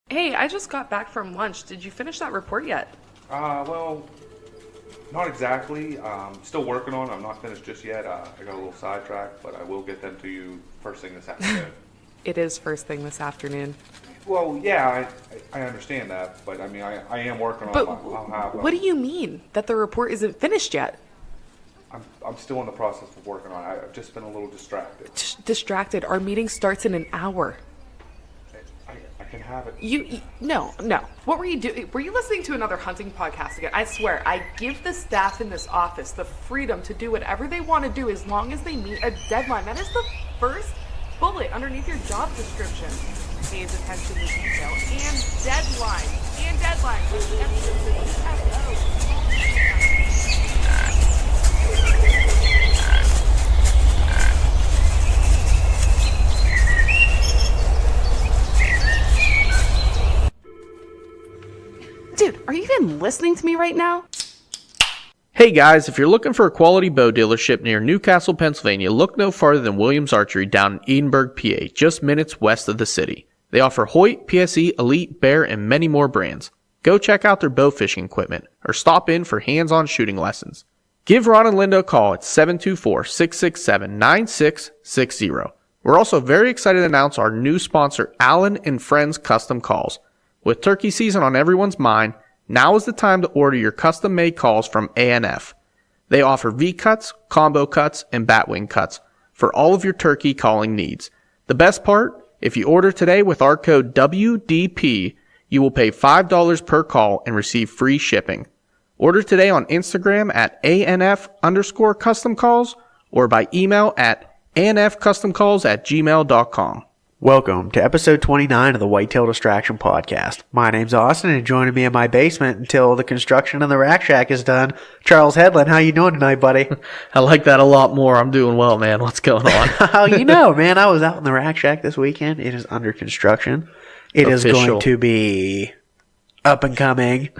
Hey, I just got back from lunch. Did you finish that report yet? Well, not exactly. Still working on it. I'm not finished just yet. I got a little sidetracked, but I will get them to you first thing this afternoon. It is first thing this afternoon. Well, yeah, I understand that, but I mean, I am working on But it. I'll have, what do you mean that the report isn't finished yet? I'm still in the process of working on it. I've just been a little distracted. Distracted. Our meeting starts in an hour. I can have it. No. What were you doing? Were you listening to another hunting podcast again? I swear, I give the staff in this office the freedom to do whatever they want to do as long as they meet a deadline. That is the first bullet underneath your job description. Pays attention to detail and deadline. Dude, are you even listening to me right now? Hey guys, if you're looking for a quality bow dealership near Newcastle, Pennsylvania, look no farther than Williams Archery down in Edinburgh, PA, just minutes west of the city. They offer Hoyt, PSE, Elite, Bear, and many more brands. Go check out their bow fishing equipment or stop in for hands-on shooting lessons. Give Ron and Linda a call at 724-667-9660. We're also very excited to announce our new sponsor, Allen and Friends Custom Calls. With turkey season on everyone's mind, now is the time to order your custom-made calls from ANF. They offer V-cuts, combo cuts, and batwing cuts for all of your turkey calling needs. The best part? If you order today with our code WDP, you will pay $5 per call and receive free shipping. Order today on Instagram at ANF_custom calls or by email at ANFcustomcalls@gmail.com. Welcome to episode 29 of the Whitetail Distraction Podcast. My name's Austin, and joining me in my basement until the construction of the Rack Shack is done, Charles Headland. How you doing tonight, buddy? I like that a lot more. I'm doing well, man. What's going on? How you know, man? I was out in the Rack Shack this weekend. It is under construction. It is going to be up and coming.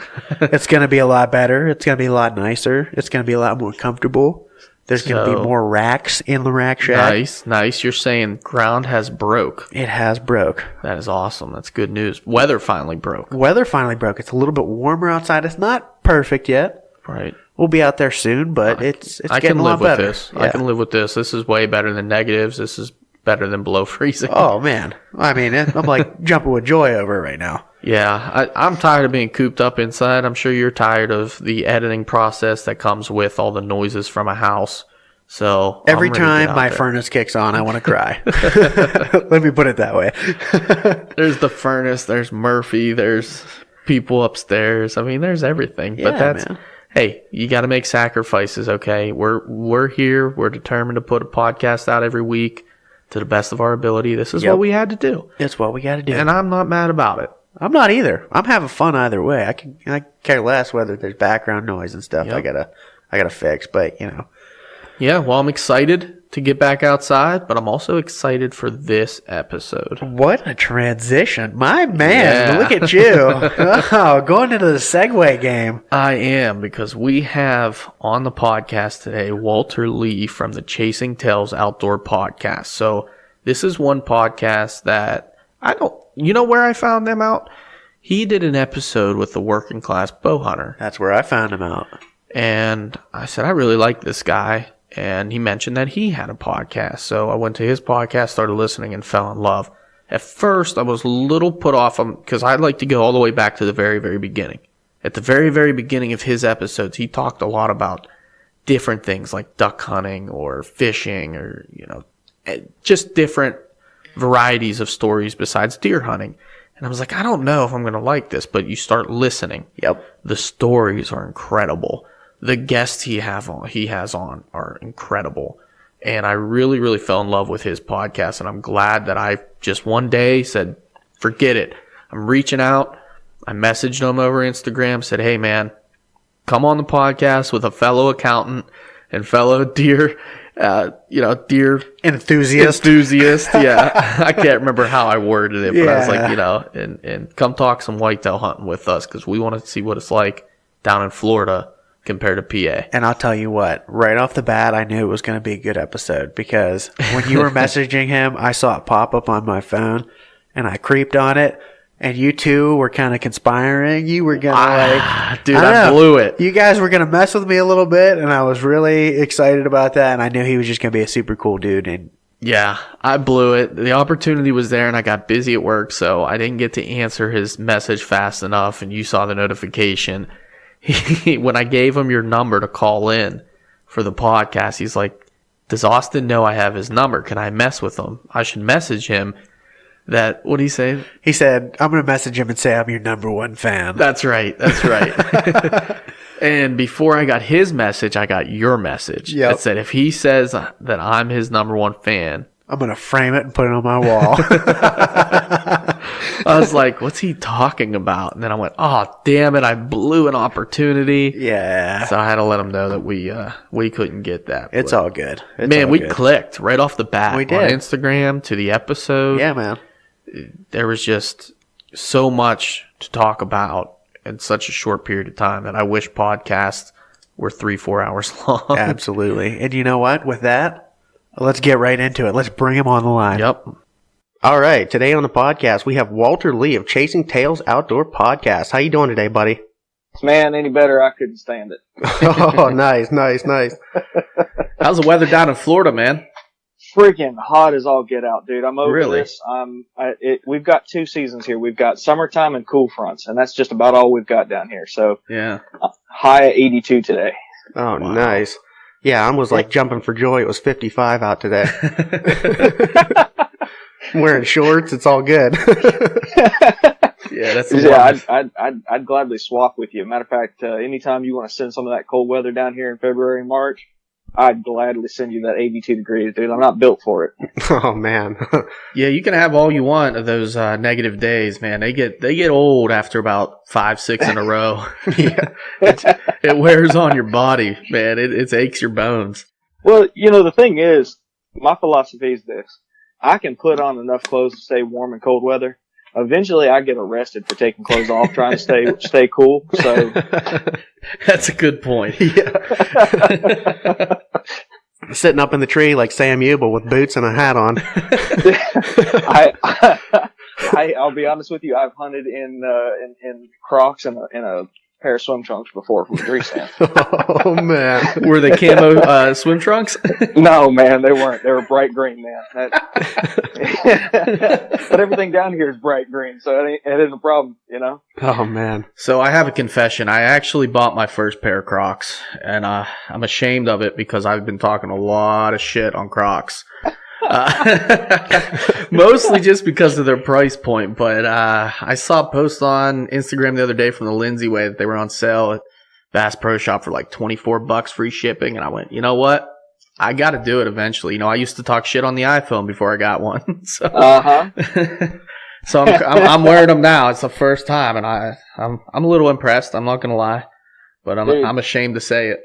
It's going to be a lot better. It's going to be a lot nicer. It's going to be a lot more comfortable. There's going to be more racks in the Rack Shack. Nice. You're saying ground has broke. It has broke. That is awesome. That's good news. Weather finally broke. It's a little bit warmer outside. It's not perfect yet. Right. We'll be out there soon, but it's getting a lot better. I can live with this. This is way better than negatives. This is better than below freezing. Oh, man. I mean, I'm like jumping with joy over it right now. Yeah, I'm tired of being cooped up inside. I'm sure you're tired of the editing process that comes with all the noises from a house. So every time my furnace kicks on, I want to cry. Let me put it that way. There's the furnace, there's Murphy, there's people upstairs. I mean, there's everything. Yeah, but that's, man. Hey, you got to make sacrifices, okay? We're here. We're determined to put a podcast out every week to the best of our ability. This is what we had to do. It's what we got to do. And I'm not mad about it. I'm not either. I'm having fun either way. I care less whether there's background noise and stuff. Yep. I gotta fix, but you know. Yeah, well, I'm excited to get back outside, but I'm also excited for this episode. What a transition. My man, Look at you. Oh, going into the segue game. I am, because we have on the podcast today Walter Lee from the Chasing Tails Outdoor Podcast. So this is one podcast that you know where I found them out? He did an episode with the Working Class Bow Hunter. That's where I found him out. And I said, I really like this guy. And he mentioned that he had a podcast. So I went to his podcast, started listening, and fell in love. At first, I was a little put off because I like to go all the way back to the very, very beginning. At the very, very beginning of his episodes, he talked a lot about different things like duck hunting or fishing or, just different varieties of stories besides deer hunting. And I was like, I don't know if I'm going to like this, but you start listening. Yep. The stories are incredible. The guests he has on are incredible. And I really, really fell in love with his podcast. And I'm glad that I just one day said, forget it. I'm reaching out. I messaged him over Instagram, said, hey, man, come on the podcast with a fellow accountant and fellow deer enthusiast. Yeah. I can't remember how I worded it, but I was like, and come talk some whitetail hunting with us because we want to see what it's like down in Florida compared to PA. And I'll tell you what, right off the bat, I knew it was going to be a good episode because when you were messaging him, I saw it pop up on my phone and I creeped on it. and you two were kind of conspiring. You were going to dude, I blew it. You guys were going to mess with me a little bit, and I was really excited about that, and I knew he was just going to be a super cool dude. And yeah, I blew it. The opportunity was there, and I got busy at work, so I didn't get to answer his message fast enough, and you saw the notification. When I gave him your number to call in for the podcast, he's like, does Austin know I have his number? Can I mess with him? I should message him. That, what did he say? He said, I'm going to message him and say I'm your number one fan. That's right. And before I got his message, I got your message. Yep. That said, if he says that I'm his number one fan, I'm going to frame it and put it on my wall. I was like, what's he talking about? And then I went, oh, damn it, I blew an opportunity. Yeah. So I had to let him know that we couldn't get that. It's all good. We clicked right off the bat. We did. On Instagram to the episode. Yeah, man. There was just so much to talk about in such a short period of time that I wish podcasts were 3-4 hours long. Absolutely. And you know what? With that, let's get right into it. Let's bring him on the line. Yep. All right. Today on the podcast, we have Walter Lee of Chasing Tails Outdoor Podcast. How you doing today, buddy? Man, any better, I couldn't stand it. Oh, nice. How's the weather down in Florida, man? Freaking hot as all get out, dude. I'm over Really? this. We've got 2 seasons here. We've got summertime and cool fronts, and that's just about all we've got down here. So Yeah. high at 82 today. Oh, nice. Yeah, I was like jumping for joy. It was 55 out today. I'm wearing shorts. It's all good. Yeah, that's I'd gladly swap with you. Matter of fact, anytime you want to send some of that cold weather down here in February and March, I'd gladly send you that 82 degrees, dude. I'm not built for it. Oh, man. Yeah, you can have all you want of those negative days, man. They get old after about 5-6 in a row. Yeah. It wears on your body, man. It aches your bones. Well, the thing is, my philosophy is this. I can put on enough clothes to stay warm in cold weather. Eventually, I get arrested for taking clothes off, trying to stay cool. So that's a good point. Yeah. Sitting up in the tree like Sam Ubel with boots and a hat on. I'll be honest with you. I've hunted in Crocs and a pair of swim trunks before from a treestand. Oh, man. Were they camo swim trunks? No, man, they weren't. They were bright green, man. But everything down here is bright green, so it ain't a problem, Oh, man. So I have a confession. I actually bought my first pair of Crocs, and I'm ashamed of it because I've been talking a lot of shit on Crocs. Mostly just because of their price point, but I saw a post on Instagram the other day from the Lindsay Way that they were on sale at Bass Pro Shop for like $24 free shipping, and I went, you know what? I got to do it eventually. I used to talk shit on the iPhone before I got one, so so I'm wearing them now. It's the first time, and I'm a little impressed. I'm not gonna lie, but I'm ashamed to say it.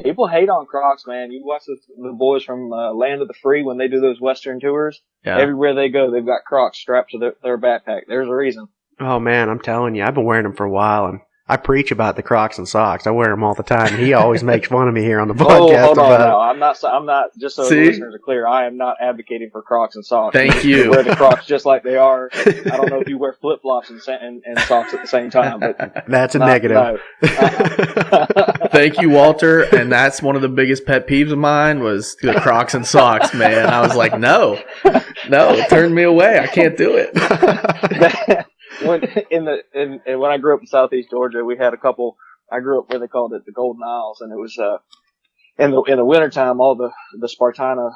People hate on Crocs, man. You watch the boys from Land of the Free when they do those Western tours. Yeah. Everywhere they go, they've got Crocs strapped to their backpack. There's a reason. Oh, man, I'm telling you, I've been wearing them for a while, and I preach about the Crocs and socks. I wear them all the time. He always makes fun of me here on the podcast. Hold on now. I'm not. Just so the listeners are clear, I am not advocating for Crocs and socks. Thank you. Wear the Crocs just like they are. I don't know if you wear flip flops and socks at the same time, but that's a negative. No. Thank you, Walter. And that's one of the biggest pet peeves of mine was the Crocs and socks, man. I was like, no, it turned me away. I can't do it. When I grew up in Southeast Georgia, we had a couple. I grew up where they called it the Golden Isles, and it was in the wintertime, all the Spartina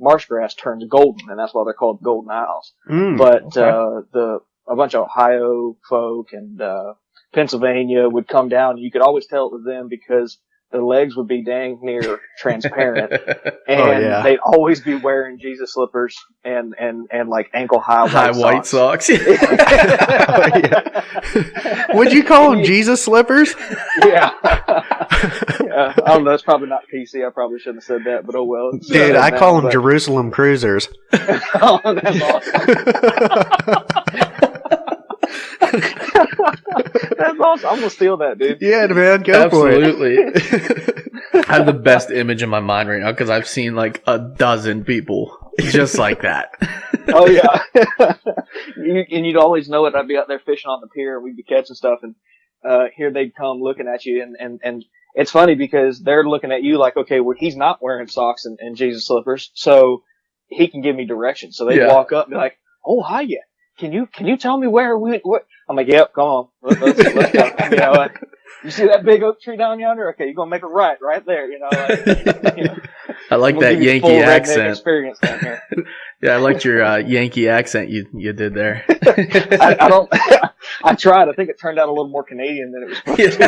marsh grass turns golden, and that's why they're called Golden Isles. But a bunch of Ohio folk and Pennsylvania would come down, and you could always tell it was them because their legs would be dang near transparent, and they'd always be wearing Jesus slippers and like ankle high white socks. Would you call them Jesus slippers? Yeah. I don't know. It's probably not PC. I probably shouldn't have said that, but oh well. Dude, I call them Jerusalem cruisers. Oh, that's awesome. That's awesome. I'm gonna steal that, dude. Yeah, man, go Absolutely. For it. I have the best image in my mind right now because I've seen like a dozen people Just like that. Oh yeah. And you'd always know it. I'd be out there fishing on the pier, and we'd be catching stuff, and here they'd come looking at you, and it's funny because they're looking at you like, okay, well, he's not wearing socks and Jesus slippers, so he can give me directions. So they'd walk up and be like, oh, hiya. Can you tell me where what? I'm like, yep, come on. Let's go. You know, like, you see that big oak tree down yonder? Okay, you're going to make a right there, you know. Like, you know, I like that Yankee accent. Experience down here. Yeah, I liked your Yankee accent you did there. I don't. I tried. I think it turned out a little more Canadian than it was supposed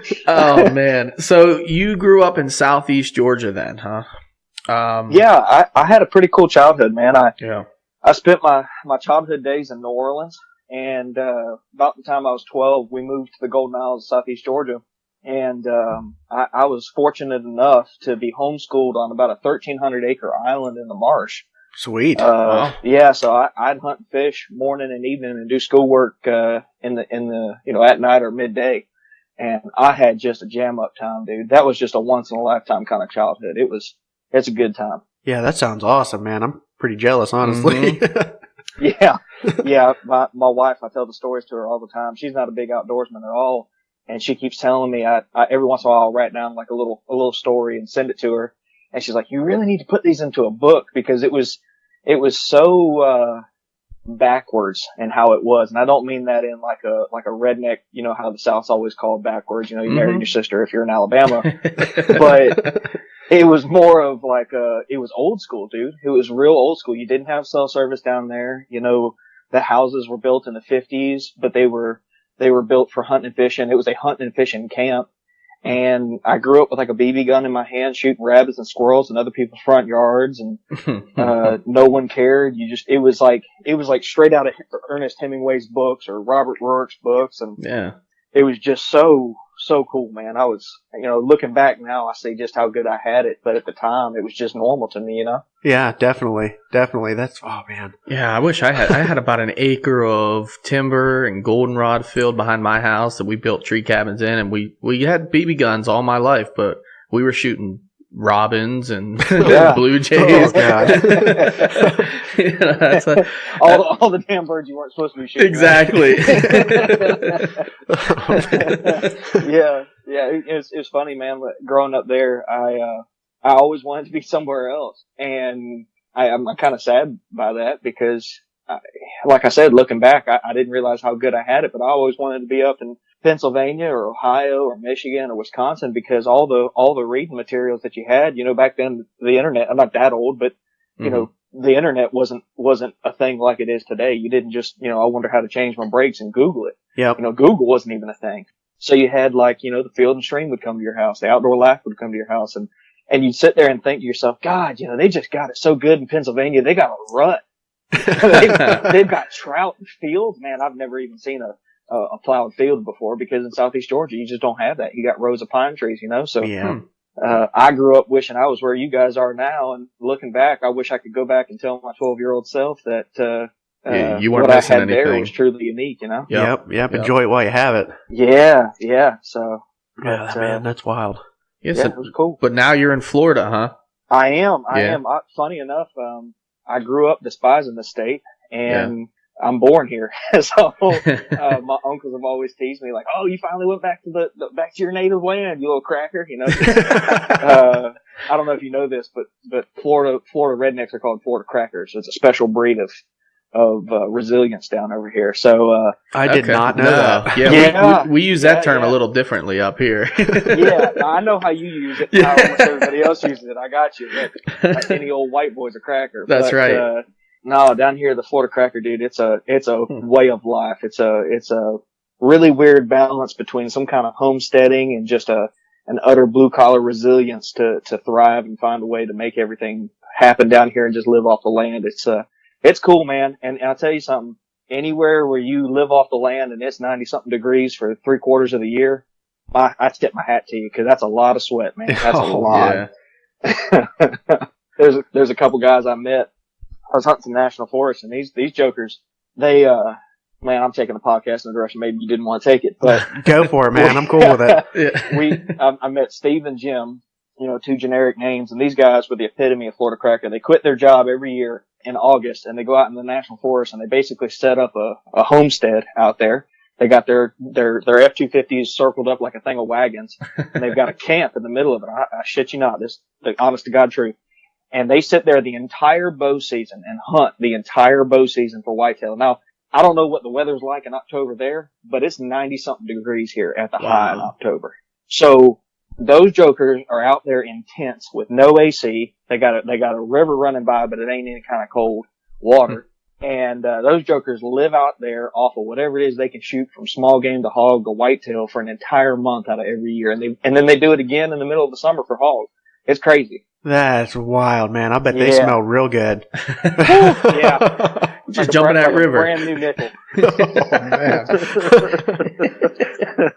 to. Oh man! So you grew up in Southeast Georgia, then, huh? Yeah, I had a pretty cool childhood, man. I spent my childhood days in New Orleans, and about the time I was 12, we moved to the Golden Isles of Southeast Georgia. And I was fortunate enough to be homeschooled on about a 1,300 acre island in the marsh. Sweet. Wow. Yeah, so I'd hunt and fish morning and evening and do schoolwork in the at night or midday. And I had just a jam up time, dude. That was just a once in a lifetime kind of childhood. It's a good time. Yeah, that sounds awesome, man. I'm pretty jealous, honestly. Mm-hmm. Yeah. My wife, I tell the stories to her all the time. She's not a big outdoorsman at all. And she keeps telling me, I every once in a while I'll write down like a little story and send it to her. And she's like, you really need to put these into a book, because it was so, backwards in how it was. And I don't mean that in like a redneck, you know, how the South's always called backwards. You know, you married your sister if you're in Alabama, but it was more of like, it was old school, dude. It was real old school. You didn't have cell service down there. You know, the houses were built in the 50s, but they were built for hunting and fishing. It was a hunting and fishing camp. And I grew up with like a BB gun in my hand, shooting rabbits and squirrels in other people's front yards, and no one cared. It was like straight out of Ernest Hemingway's books or Robert Rourke's books, and it was just so cool, man. I was, you know, looking back now, I see just how good I had it, but at the time, it was just normal to me, you know. Yeah, definitely. That's, oh man. Yeah, I wish I had about an acre of timber and goldenrod field behind my house that we built tree cabins in, and we had BB guns all my life, but we were shooting robins and blue jays. Oh, God. You know, that's all the damn birds you weren't supposed to be shooting. Exactly. Yeah. It's funny, man. Growing up there, I always wanted to be somewhere else, and I'm kind of sad by that, because, like I said, looking back, I didn't realize how good I had it, but I always wanted to be up in Pennsylvania or Ohio or Michigan or Wisconsin, because all the reading materials that you had, you know, back then, the internet, I'm not that old, but, you know, the internet wasn't a thing like it is today. You didn't just, you know, I wonder how to change my brakes and Google it. Yep. You know, Google wasn't even a thing. So you had, like, you know, the Field and Stream would come to your house, the Outdoor Life would come to your house, and you'd sit there and think to yourself, God, you know, they just got it so good in Pennsylvania. They got a rut. They've got trout and fields. Man, I've never even seen a plowed field before, because in Southeast Georgia, you just don't have that. You got rows of pine trees, you know, so. Yeah. I grew up wishing I was where you guys are now, and looking back, I wish I could go back and tell my 12-year-old self that, you weren't what I missing had there anything. was truly unique, you know? Yep. Enjoy it while you have it. Yeah. So. Yeah, man, that's wild. Yes, it was cool. But now you're in Florida, huh? I am. Funny enough, I grew up despising the state, and I'm born here. So, my uncles have always teased me like, "Oh, you finally went back to back to your native land, you little cracker," you know. I don't know if you know this, but Florida rednecks are called Florida crackers. It's a special breed of resilience down over here. So, I did not know that. Yeah, we use that term a little differently up here. Yeah, I know how you use it. How almost everybody else uses it. I got you. Like any old white boy's a cracker. That's right. No, down here, the Florida cracker, dude, it's a way of life. It's a really weird balance between some kind of homesteading and just an utter blue collar resilience to thrive and find a way to make everything happen down here and just live off the land. It's cool, man. And I'll tell you something, anywhere where you live off the land and it's 90 something degrees for 3/4 of the year, I tip my hat to you, because that's a lot of sweat, man. That's a lot. Yeah. There's a couple guys I met. I was hunting some national forests, and these jokers, they, man, I'm taking the podcast in a direction maybe you didn't want to take it, but go for it, man. I'm cool with it. I met Steve and Jim two generic names. And these guys were the epitome of Florida cracker. They quit their job every year in August, and they go out in the national forest, and they basically set up a homestead out there. They got their F-250s circled up like a thing of wagons, and they've got a camp in the middle of it. I shit you not, this the honest to God truth. And they sit there the entire bow season and hunt the entire bow season for whitetail. Now, I don't know what the weather's like in October there, but it's 90-something degrees here at the high in October. So those jokers are out there in tents with no AC. They got a river running by, but it ain't any kind of cold water. And those jokers live out there off of whatever it is they can shoot, from small game to hog to whitetail, for an entire month out of every year. And then they do it again in the middle of the summer for hog. It's crazy. That's wild, man. I bet they smell real good. Yeah. Just jumping that river. Brand new nickel. Oh, man.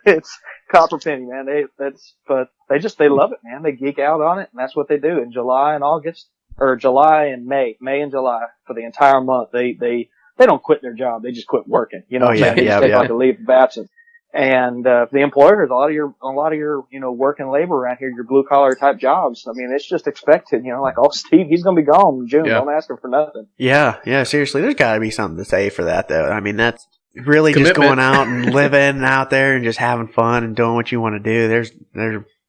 It's copper penny, man. They love it, man. They geek out on it, and that's what they do in July and August, or July and May and July, for the entire month. They don't quit their job. They just quit working. You know what I'm saying? They just take like a leave of absence. And the employers, a lot of your working labor around here, your blue collar type jobs, I mean, it's just expected. Like, oh, Steve, he's gonna be gone in June. Don't ask him for nothing. Yeah, seriously, there's got to be something to say for that, though. I mean, that's really Commitment. just going out and living out there and just having fun and doing what you want to do.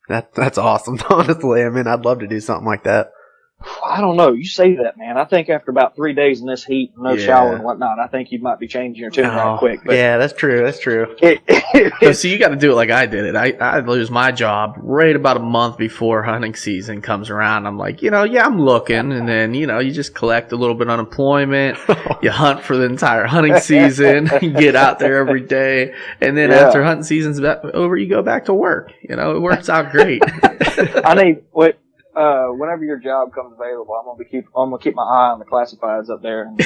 That's awesome, honestly. I mean, I'd love to do something like that. I don't know. You say that, man. I think after about 3 days in this heat, no shower and whatnot, I think you might be changing your tune right quick. But yeah, that's true. So see, you got to do it like I did it. I lose my job right about a month before hunting season comes around. I'm like, I'm looking, and then you just collect a little bit of unemployment. You hunt for the entire hunting season. You get out there every day, and then after hunting season's over, you go back to work. It works out great. I need whenever your job comes available, I'm gonna keep my eye on the classifieds up there, and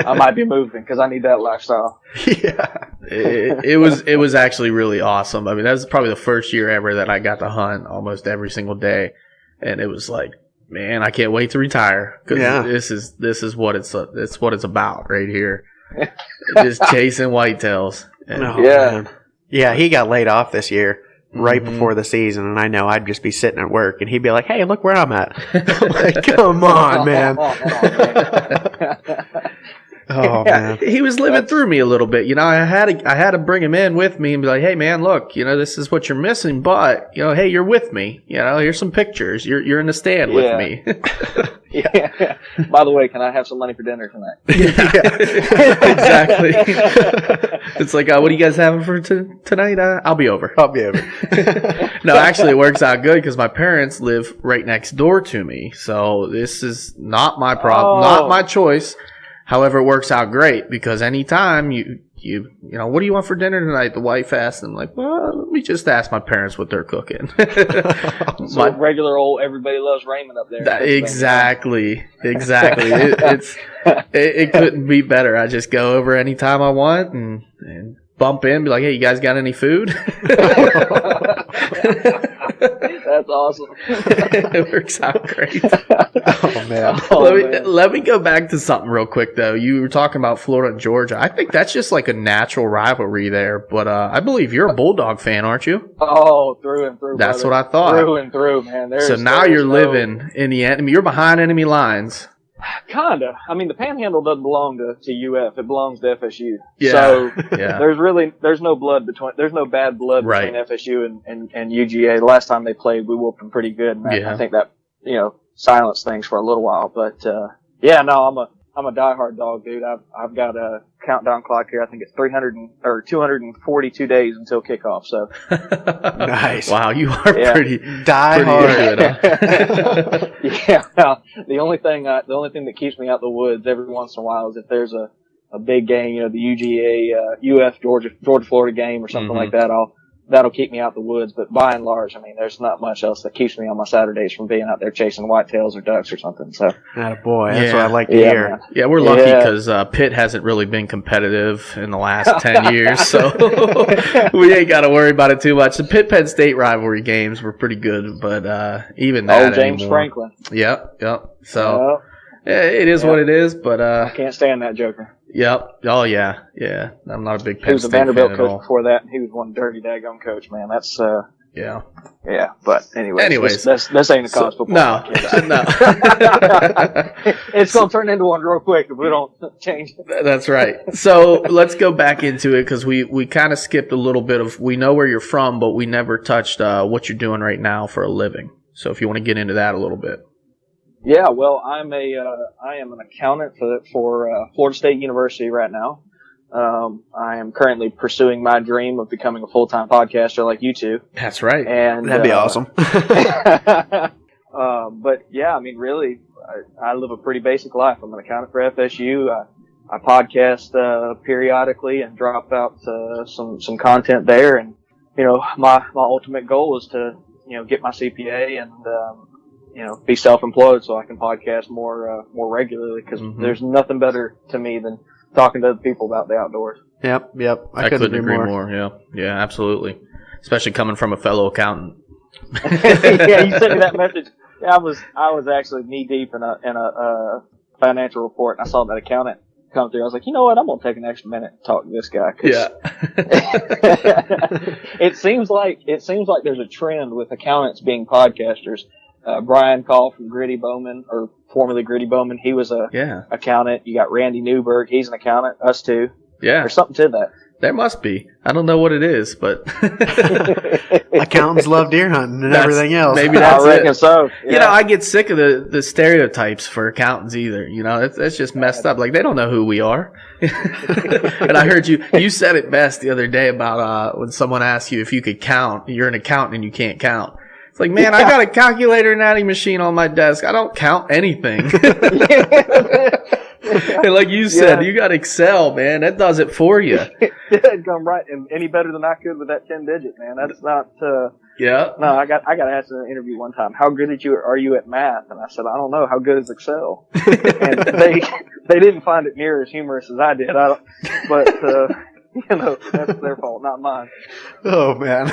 I might be moving because I need that lifestyle. Yeah, it was actually really awesome. I mean, that was probably the first year ever that I got to hunt almost every single day, and it was like, man, I can't wait to retire, because this is what it's about right here, just chasing whitetails. And, man. Yeah, he got laid off this year. Right before the season, and I know I'd just be sitting at work, and he'd be like, "Hey, look where I'm at!" I'm like, come on, man. Oh man, he was living through me a little bit. I had to bring him in with me and be like, "Hey, man, look, this is what you're missing, but hey, you're with me. Here's some pictures. You're in the stand with me." Yeah. By the way, can I have some money for dinner tonight? Exactly. It's like, what are you guys having for tonight? I'll be over. No, actually, it works out good because my parents live right next door to me, so this is not my problem, not my choice. However, it works out great because anytime you what do you want for dinner tonight? The wife asks, and I'm like, well, let me just ask my parents what they're cooking. So regular old everybody loves Raymond up there. Exactly. It couldn't be better. I just go over anytime I want and bump in, be like, hey, you guys got any food? That's awesome. It works out great. Oh man. Let me go back to something real quick though. You were talking about Florida and Georgia. I think that's just like a natural rivalry there. But I believe you're a Bulldog fan, aren't you? Oh, through and through. That's brother. what I thought. Through and through, man. So now you're living in the enemy. You're behind enemy lines. Kinda. I mean, the Panhandle doesn't belong to UF. It belongs to FSU. Yeah. So there's no bad blood between FSU and UGA. The last time they played, we whooped them pretty good. And I think that silenced things for a little while. But I'm a diehard dog, dude. I've got a countdown clock here. I think it's 242 days until kickoff. So nice. Wow, you are pretty diehard. Yeah. Well, the only thing that keeps me out the woods every once in a while is if there's a big game, the UGA, UF Georgia Florida game or something like that. That'll keep me out the woods. But by and large, I mean, there's not much else that keeps me on my Saturdays from being out there chasing whitetails or ducks or something. So, boy, that's what I like to hear. Man. Yeah, we're lucky because Pitt hasn't really been competitive in the last 10 years, so we ain't got to worry about it too much. The Pitt-Penn State rivalry games were pretty good, but even that James anymore. Franklin. Yep. So it is what it is, but I can't stand that joker. Yep. Oh yeah. I'm not a big Penn He was State a Vanderbilt fan coach at all. before that, and he was one dirty daggone coach, man. That's Yeah. Yeah, but Anyways, this ain't a college football. No. It's gonna turn into one real quick if we don't change it. That's right. So let's go back into it because we kind of skipped a little bit of, we know where you're from, but we never touched what you're doing right now for a living. So if you want to get into that a little bit. Yeah, well, I am an accountant for Florida State University right now. I am currently pursuing my dream of becoming a full-time podcaster like you two. That's right. And That'd be awesome. But yeah, I mean, really, I live a pretty basic life. I'm an accountant for FSU. I podcast periodically and drop out some content there. And my ultimate goal is to get my CPA and be self-employed so I can podcast more regularly, because there's nothing better to me than talking to other people about the outdoors. Yep. I couldn't agree more. Yeah, absolutely. Especially coming from a fellow accountant. Yeah, you sent me that message. Yeah, I was actually knee deep in a financial report, and I saw that accountant come through. I was like, you know what? I'm gonna take an extra minute and talk to this guy. Yeah. It seems like there's a trend with accountants being podcasters. Brian Call from Gritty Bowman, or formerly Gritty Bowman, he was a accountant. You got Randy Newberg, he's an accountant. Us too. Yeah. There's something to that. There must be. I don't know what it is, but accountants love deer hunting and everything else. Maybe that's I reckon so. Yeah. I get sick of the stereotypes for accountants either. That's just messed up. Like, they don't know who we are. And I heard you said it best the other day about when someone asks you if you could count. You're an accountant and you can't count. It's like, man, I got a calculator and adding machine on my desk. I don't count anything. And like you said, you got Excel, man. That does it for you. It come right and any better than I could with that 10-digit, man. That's not. Yeah. No, I got asked in an interview one time, how good are you at math? And I said, I don't know. How good is Excel? And they didn't find it near as humorous as I did. That's their fault, not mine. Oh, man.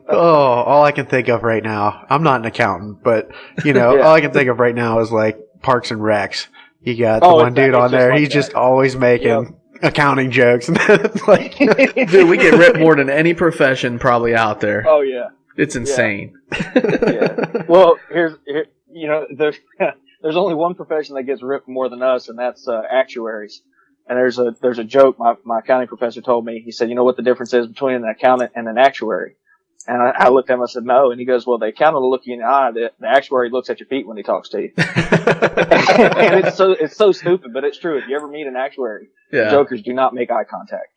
All I can think of right now, I'm not an accountant, but, all I can think of right now is like Parks and Recs. You got the one dude on there. He's just always making accounting jokes. Like, dude, we get ripped more than any profession probably out there. Oh, yeah. It's insane. Yeah. Well, there's only one profession that gets ripped more than us, and that's actuaries. And there's a joke my accounting professor told me. He said, you know what the difference is between an accountant and an actuary? And I looked at him and I said, no. And he goes, well, the accountant will look you in the eye. The actuary looks at your feet when he talks to you. And it's so stupid, but it's true. If you ever meet an actuary, jokers do not make eye contact.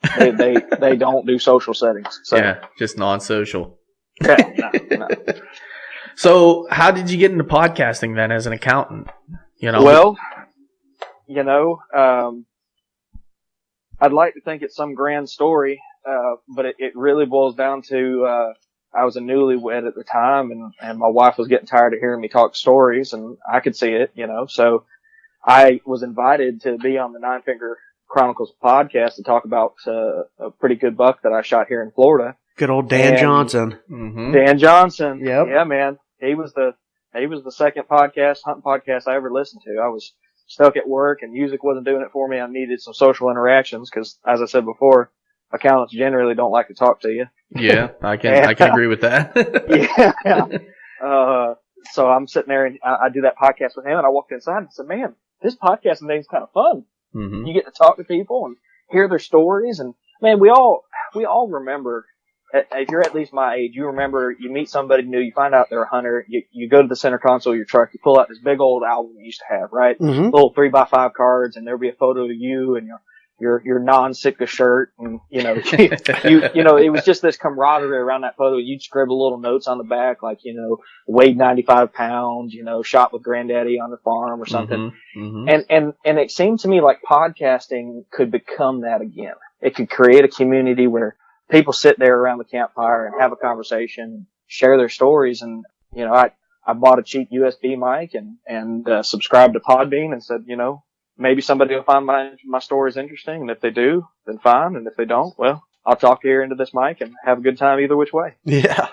They don't do social settings. So. Yeah, just non-social. Yeah, no. So how did you get into podcasting then as an accountant? Well, I'd like to think it's some grand story, but it really boils down to I was a newlywed at the time, and my wife was getting tired of hearing me talk stories, and I could see it, So I was invited to be on the Nine Finger Chronicles podcast to talk about a pretty good buck that I shot here in Florida. Good old Dan Johnson. Mm-hmm. Dan Johnson. Yep. Yeah, man. He was the second hunting podcast I ever listened to. I was stuck at work and music wasn't doing it for me. I needed some social interactions because, as I said before, accountants generally don't like to talk to you. Yeah, I can agree with that. Yeah. So I'm sitting there and I do that podcast with him, and I walked inside and said, man, this podcasting thing's kind of fun. Mm-hmm. You get to talk to people and hear their stories, and man, we all remember. If you're at least my age, you remember you meet somebody new, you find out they're a hunter, you go to the center console of your truck, you pull out this big old album you used to have, right? Mm-hmm. Little 3x5 cards, and there'll be a photo of you and your non-Sitka shirt, and it was just this camaraderie around that photo. You'd scribble little notes on the back, like weighed 95 pounds, shot with granddaddy on the farm or something. Mm-hmm. And it seemed to me like podcasting could become that again. It could create a community where people sit there around the campfire and have a conversation, share their stories. And, I bought a cheap USB mic and subscribed to Podbean and said, maybe somebody will find my stories interesting. And if they do, then fine. And if they don't, well, I'll talk your ear into this mic and have a good time either which way. Yeah.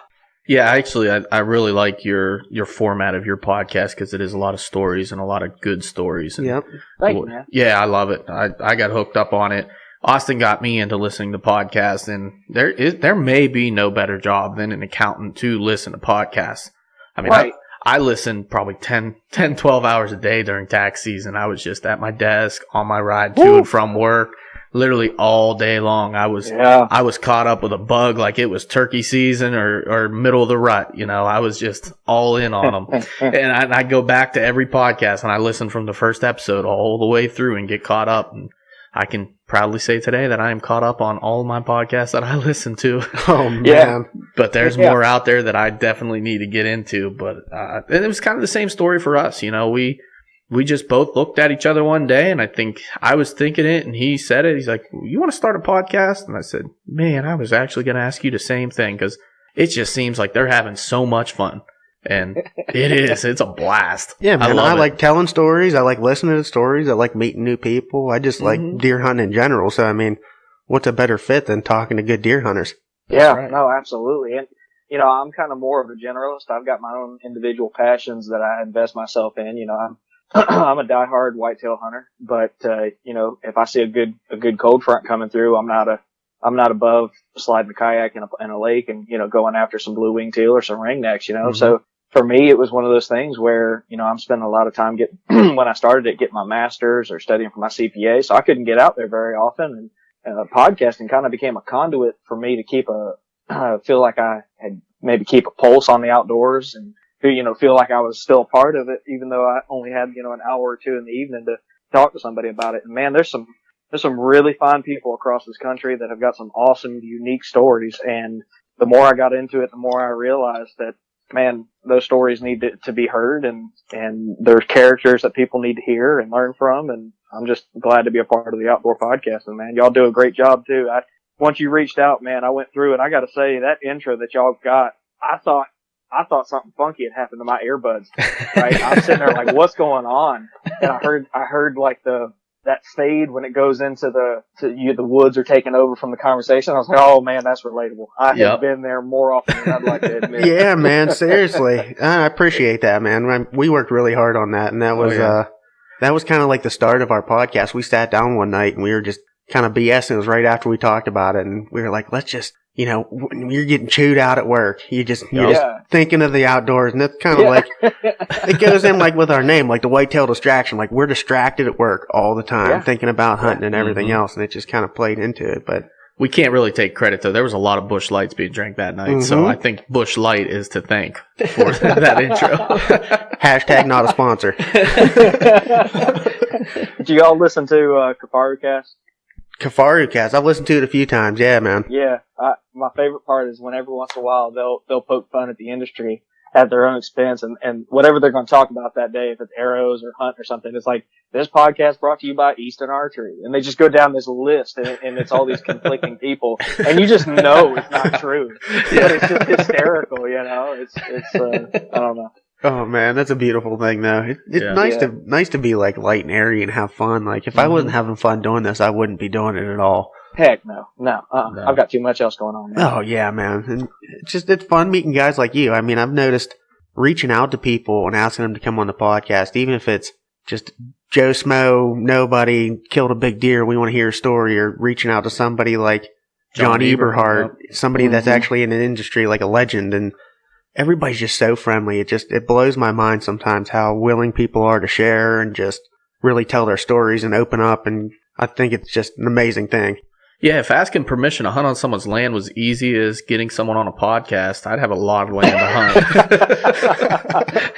Yeah, actually, I really like your format of your podcast because it is a lot of stories and a lot of good stories. And Thank you, man. Yeah, I love it. I got hooked up on it. Austin got me into listening to podcasts, and there may be no better job than an accountant to listen to podcasts. I mean, Right. I listened probably 10, 12 hours a day during tax season. I was just at my desk on my ride to and from work, literally all day long. I was caught up with a bug like it was turkey season or middle of the rut. You know, I was just all in on them. And I go back to every podcast and I listen from the first episode all the way through and get caught up. And I can proudly say today that I am caught up on all of my podcasts that I listen to. Oh, man. Yeah. But there's more out there that I definitely need to get into. But and it was kind of the same story for us. You know, we just both looked at each other one day, and I think I was thinking it, and he said it. He's like, "You want to start a podcast?" And I said, "Man, I was actually going to ask you the same thing because it just seems like they're having so much fun." And it is. It's a blast. Yeah, man. I love it. like telling stories. I like listening to stories. I like meeting new people. I just like deer hunting in general. So, I mean, what's a better fit than talking to good deer hunters? Yeah, right. no, absolutely. And, you know, I'm kind of more of a generalist. I've got my own individual passions that I invest myself in. You know, I'm a diehard whitetail hunter, but, you know, if I see a good cold front coming through, I'm not above sliding a kayak in a lake and, you know, going after some blue wing teal or some ringnecks, you know. So for me, it was one of those things where, you know, I'm spending a lot of time when I started it, getting my master's or studying for my CPA. So I couldn't get out there very often. And podcasting kind of became a conduit for me to keep feel like I had maybe keep a pulse on the outdoors and, you know, feel like I was still a part of it, even though I only had, you know, an hour or two in the evening to talk to somebody about it. And man, there's some really fine people across this country that have got some awesome, unique stories. And the more I got into it, the more I realized that, man, those stories need to be heard and there's characters that people need to hear and learn from. And I'm just glad to be a part of the outdoor podcasting, man. Y'all do a great job too. Once you reached out, man, I went through it. I got to say that intro that y'all got, I thought something funky had happened to my earbuds, right? I'm sitting there like, what's going on? And I heard like that fade when it goes into the woods are taking over from the conversation. I was like, oh man, that's relatable. I have been there more often than I'd like to admit. Yeah, man, seriously. I appreciate that, man. We worked really hard on that, and that was kind of like the start of our podcast. We sat down one night and we were just kind of BSing. It was right after we talked about it, and we were like, let's just, you know, when you're getting chewed out at work, you're just thinking of the outdoors, and that's kind of like, it goes in like with our name, like the whitetail distraction, like we're distracted at work all the time, thinking about hunting and everything else, and it just kind of played into it, but. We can't really take credit, though. There was a lot of Busch Lights being drank that night, so I think Busch Light is to thank for that intro. Hashtag not a sponsor. Do y'all listen to KafaruCast? KafaruCast. I've listened to it a few times. Yeah, man. Yeah. My favorite part is when every once in a while they'll poke fun at the industry at their own expense and whatever they're going to talk about that day, if it's arrows or hunt or something, it's like, this podcast brought to you by Easton Archery. And they just go down this list and it's all these conflicting people. And you just know it's not true. But it's just hysterical, you know? It's I don't know. Oh man, that's a beautiful thing though. It's nice to be like light and airy and have fun. Like if I wasn't having fun doing this, I wouldn't be doing it at all. Heck no. I've got too much else going on now. Oh yeah, man. And it's fun meeting guys like you. I mean, I've noticed reaching out to people and asking them to come on the podcast, even if it's just Joe Smo, nobody killed a big deer, we want to hear a story, or reaching out to somebody like John Eberhart, somebody that's actually in an industry like a legend, and everybody's just so friendly. It blows my mind sometimes how willing people are to share and just really tell their stories and open up, and I think it's just an amazing thing. Yeah, if asking permission to hunt on someone's land was easy as getting someone on a podcast, I'd have a lot of land to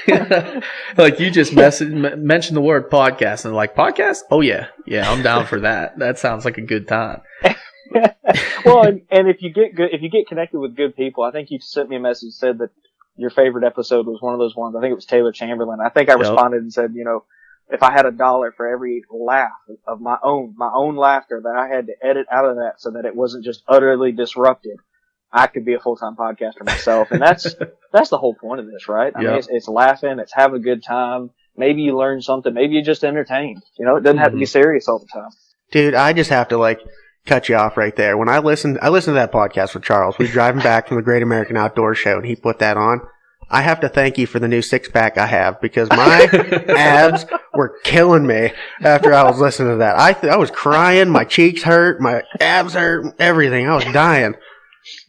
hunt. Like you just mentioned the word podcast and like, podcast? Oh yeah, I'm down for that. That sounds like a good time. Well, and if you get connected with good people, I think you sent me a message that said that your favorite episode was one of those ones. I think it was Taylor Chamberlain. I think I responded and said, you know, if I had $1 for every laugh of my own laughter that I had to edit out of that so that it wasn't just utterly disrupted, I could be a full-time podcaster myself. And that's the whole point of this, right? I mean, it's laughing, it's have a good time. Maybe you learn something. Maybe you just entertain. You know, it doesn't have to be serious all the time. Dude, I just have to like cut you off right there. When I listened to that podcast with Charles. We were driving back from the Great American Outdoor Show and he put that on. I have to thank you for the new 6-pack I have, because my abs were killing me after I was listening to that. I was crying. My cheeks hurt. My abs hurt. Everything. I was dying.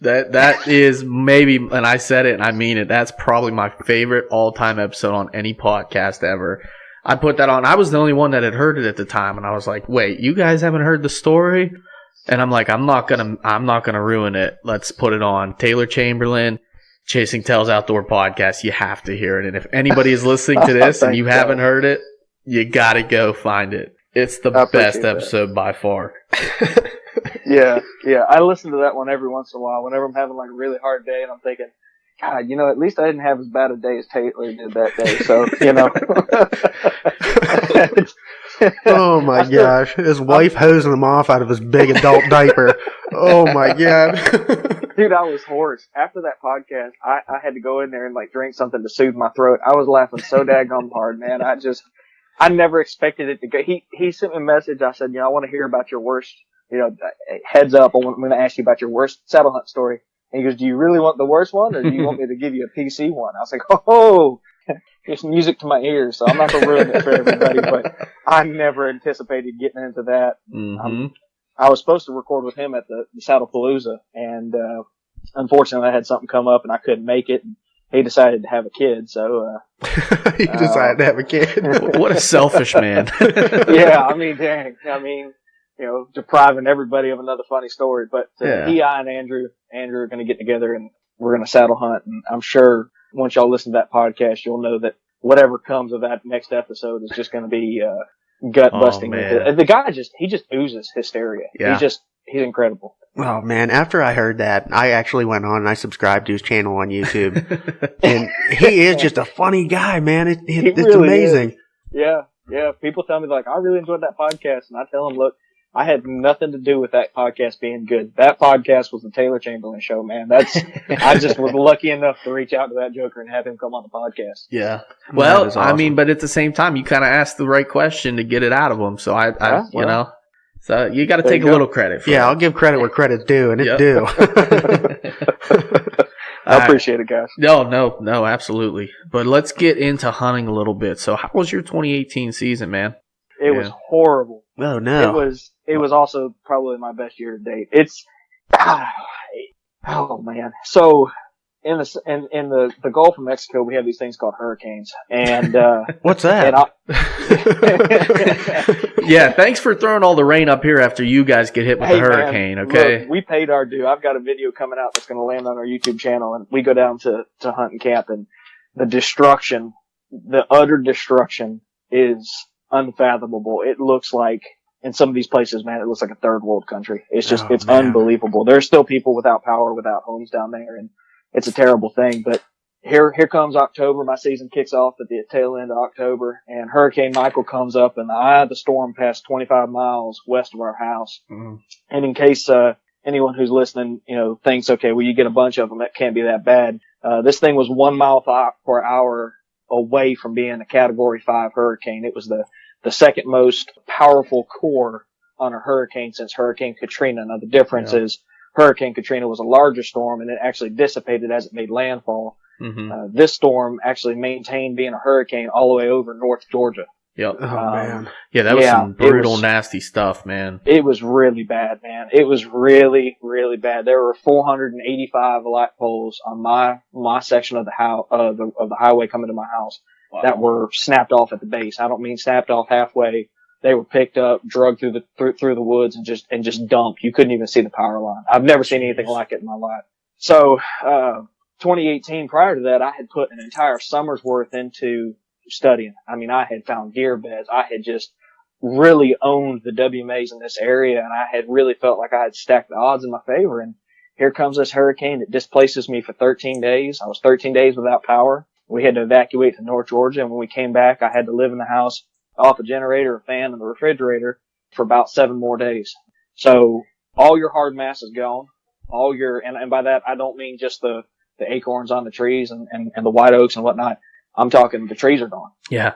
That is maybe, and I said it and I mean it, that's probably my favorite all-time episode on any podcast ever. I put that on. I was the only one that had heard it at the time, and I was like, wait, you guys haven't heard the story? And I'm like, I'm not gonna ruin it. Let's put it on. Taylor Chamberlain, Chasing Tails Outdoor Podcast. You have to hear it. And if anybody is listening to this and you haven't heard it, you gotta go find it. It's the best episode by far. Yeah. I listen to that one every once in a while whenever I'm having like a really hard day and I'm thinking, God, at least I didn't have as bad a day as Taylor did that day. So, Oh my gosh. His wife hosing him off out of his big adult diaper. Oh my God. Dude, I was hoarse. After that podcast, I had to go in there and like drink something to soothe my throat. I was laughing so daggum hard, man. I never expected it to go. He sent me a message. I said, I want to hear about your worst, heads up. I'm going to ask you about your worst saddle hunt story. And he goes, do you really want the worst one, or do you want me to give you a PC one? I was like, oh, it's music to my ears, so I'm not going to ruin it for everybody, but I never anticipated getting into that. Mm-hmm. I was supposed to record with him at the Saddlepalooza, and unfortunately I had something come up and I couldn't make it. And he decided to have a kid, so... He decided to have a kid. What a selfish man. Yeah, dang. Depriving everybody of another funny story. But I and Andrew are going to get together and we're going to saddle hunt. And I'm sure once y'all listen to that podcast, you'll know that whatever comes of that next episode is just going to be gut busting. The guy he just oozes hysteria. Yeah. He's incredible. Oh man, after I heard that, I actually went on and I subscribed to his channel on YouTube. And he is just a funny guy, man. It's really amazing. Is. Yeah. People tell me, like, I really enjoyed that podcast. And I tell them, look, I had nothing to do with that podcast being good. That podcast was the Taylor Chamberlain show, man. I just was lucky enough to reach out to that joker and have him come on the podcast. Yeah. Well, awesome. But at the same time, you kind of asked the right question to get it out of him. So so you got to take a little credit for it. I'll give credit where credit's due, and it's due. I appreciate it, guys. No, absolutely. But let's get into hunting a little bit. So how was your 2018 season, man? It was horrible. Oh, no. It was also probably my best year to date. Oh man. So in the Gulf of Mexico, we have these things called hurricanes, and what's that? Yeah, thanks for throwing all the rain up here after you guys get hit with the hurricane. Man, okay, look, we paid our due. I've got a video coming out that's going to land on our YouTube channel, and we go down to hunt and camp, and the utter destruction is unfathomable. It looks like, in some of these places, man, it looks like a third world country. It's just, it's unbelievable. There's still people without power, without homes down there, and it's a terrible thing. But here comes October. My season kicks off at the tail end of October, and Hurricane Michael comes up in the eye of the storm past 25 miles west of our house. Mm-hmm. And in case, anyone who's listening, thinks, okay, well, you get a bunch of them, it can't be that bad. This thing was 1 mile per hour away from being a Category 5 hurricane. It was the second most powerful core on a hurricane since Hurricane Katrina. Now, the difference is Hurricane Katrina was a larger storm, and it actually dissipated as it made landfall. Mm-hmm. This storm actually maintained being a hurricane all the way over North Georgia. Yep. Oh, man. Yeah, that was some brutal, nasty stuff, man. It was really bad, man. It was really, really bad. There were 485 light poles on my section of the highway coming to my house. Wow. That were snapped off at the base. I don't mean snapped off halfway. They were picked up, drugged through the woods and just dumped. You couldn't even see the power line. I've never seen anything like it in my life. So, 2018, prior to that, I had put an entire summer's worth into studying. I had found deer beds. I had just really owned the WMAs in this area, and I had really felt like I had stacked the odds in my favor. And here comes this hurricane that displaces me for 13 days. I was 13 days without power. We had to evacuate to North Georgia, and when we came back, I had to live in the house off a generator, a fan, and the refrigerator for about 7 more days. So all your hard mass is gone. And by that, I don't mean just the acorns on the trees and the white oaks and whatnot. I'm talking the trees are gone. Yeah.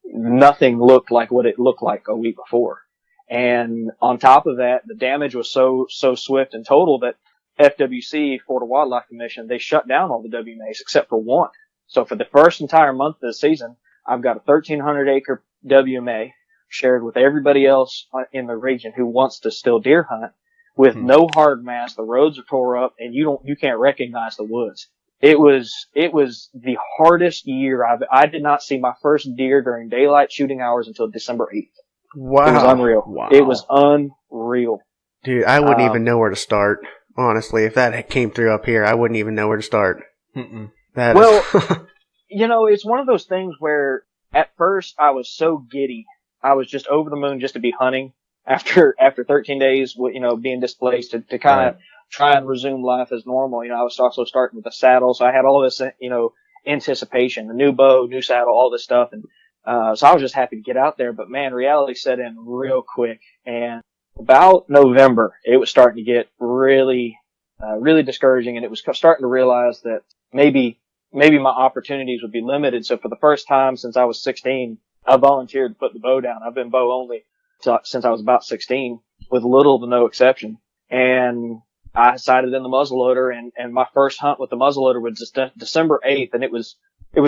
Nothing looked like what it looked like a week before. And on top of that, the damage was so swift and total that FWC, Florida Wildlife Commission, they shut down all the WMAs except for one. So for the first entire month of the season, I've got a 1,300 acre WMA shared with everybody else in the region who wants to still deer hunt with no hard mass. The roads are tore up and you can't recognize the woods. It was the hardest year I did not see my first deer during daylight shooting hours until December 8th. Wow. It was unreal. Wow. It was unreal. Dude, I wouldn't even know where to start. Honestly, if that came through up here, I wouldn't even know where to start. It's one of those things where at first I was so giddy. I was just over the moon just to be hunting after 13 days, being displaced to kind of try and resume life as normal. I was also starting with the saddle. So I had all this, anticipation, the new bow, new saddle, all this stuff. And, so I was just happy to get out there, but man, reality set in real quick. And about November, it was starting to get really, really discouraging. And it was starting to realize that maybe my opportunities would be limited. So for the first time since I was 16, I volunteered to put the bow down. I've been bow only since I was about 16 with little to no exception. And I sighted in the muzzleloader and my first hunt with the muzzleloader was just December 8th. And it was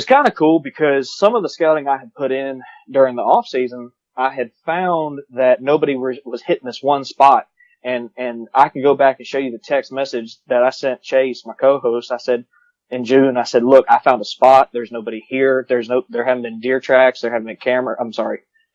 kind of cool because some of the scouting I had put in during the off season, I had found that nobody was hitting this one spot. And I can go back and show you the text message that I sent Chase, my co-host. I said, in June, I said, look, I found a spot. There's nobody here. There haven't been deer tracks. There haven't been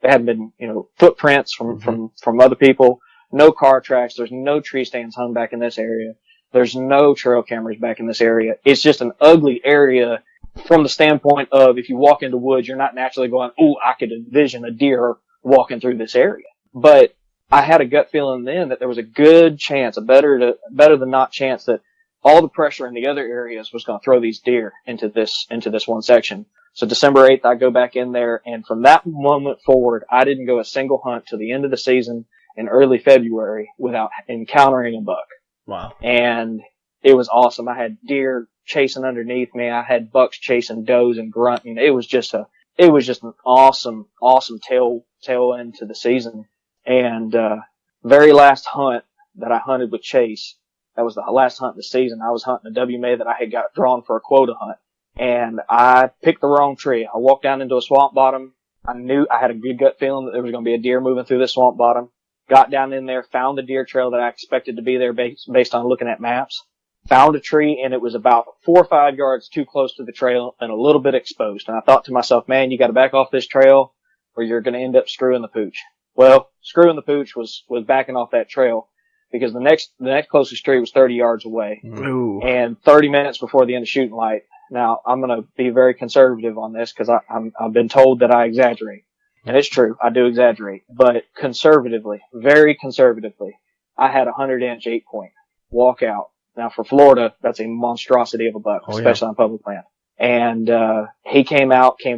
there haven't been, footprints from other people. No car tracks. There's no tree stands hung back in this area. There's no trail cameras back in this area. It's just an ugly area from the standpoint of if you walk into woods, you're not naturally going, ooh, I could envision a deer walking through this area. But I had a gut feeling then that there was a good chance, a better than not chance that all the pressure in the other areas was going to throw these deer into this one section. So December 8th, I go back in there, and from that moment forward, I didn't go a single hunt to the end of the season in early February without encountering a buck. Wow. And it was awesome. I had deer chasing underneath me. I had bucks chasing does and grunting. It was just an awesome tail end to the season. And, very last hunt that I hunted with Chase, that was the last hunt of the season. I was hunting a WMA that I had got drawn for a quota hunt. And I picked the wrong tree. I walked down into a swamp bottom. I had a good gut feeling that there was going to be a deer moving through this swamp bottom. Got down in there, found the deer trail that I expected to be there based on looking at maps. Found a tree, and it was about 4 or 5 yards too close to the trail and a little bit exposed. And I thought to myself, man, you got to back off this trail or you're going to end up screwing the pooch. Well, screwing the pooch was backing off that trail because the next closest tree was 30 yards away. Ooh. And 30 minutes before the end of shooting light. Now, I'm going to be very conservative on this because I've been told that I exaggerate. And it's true, I do exaggerate. But conservatively, very conservatively, I had a 100-inch 8-point walk out. Now, for Florida, that's a monstrosity of a buck, especially on public land. And he came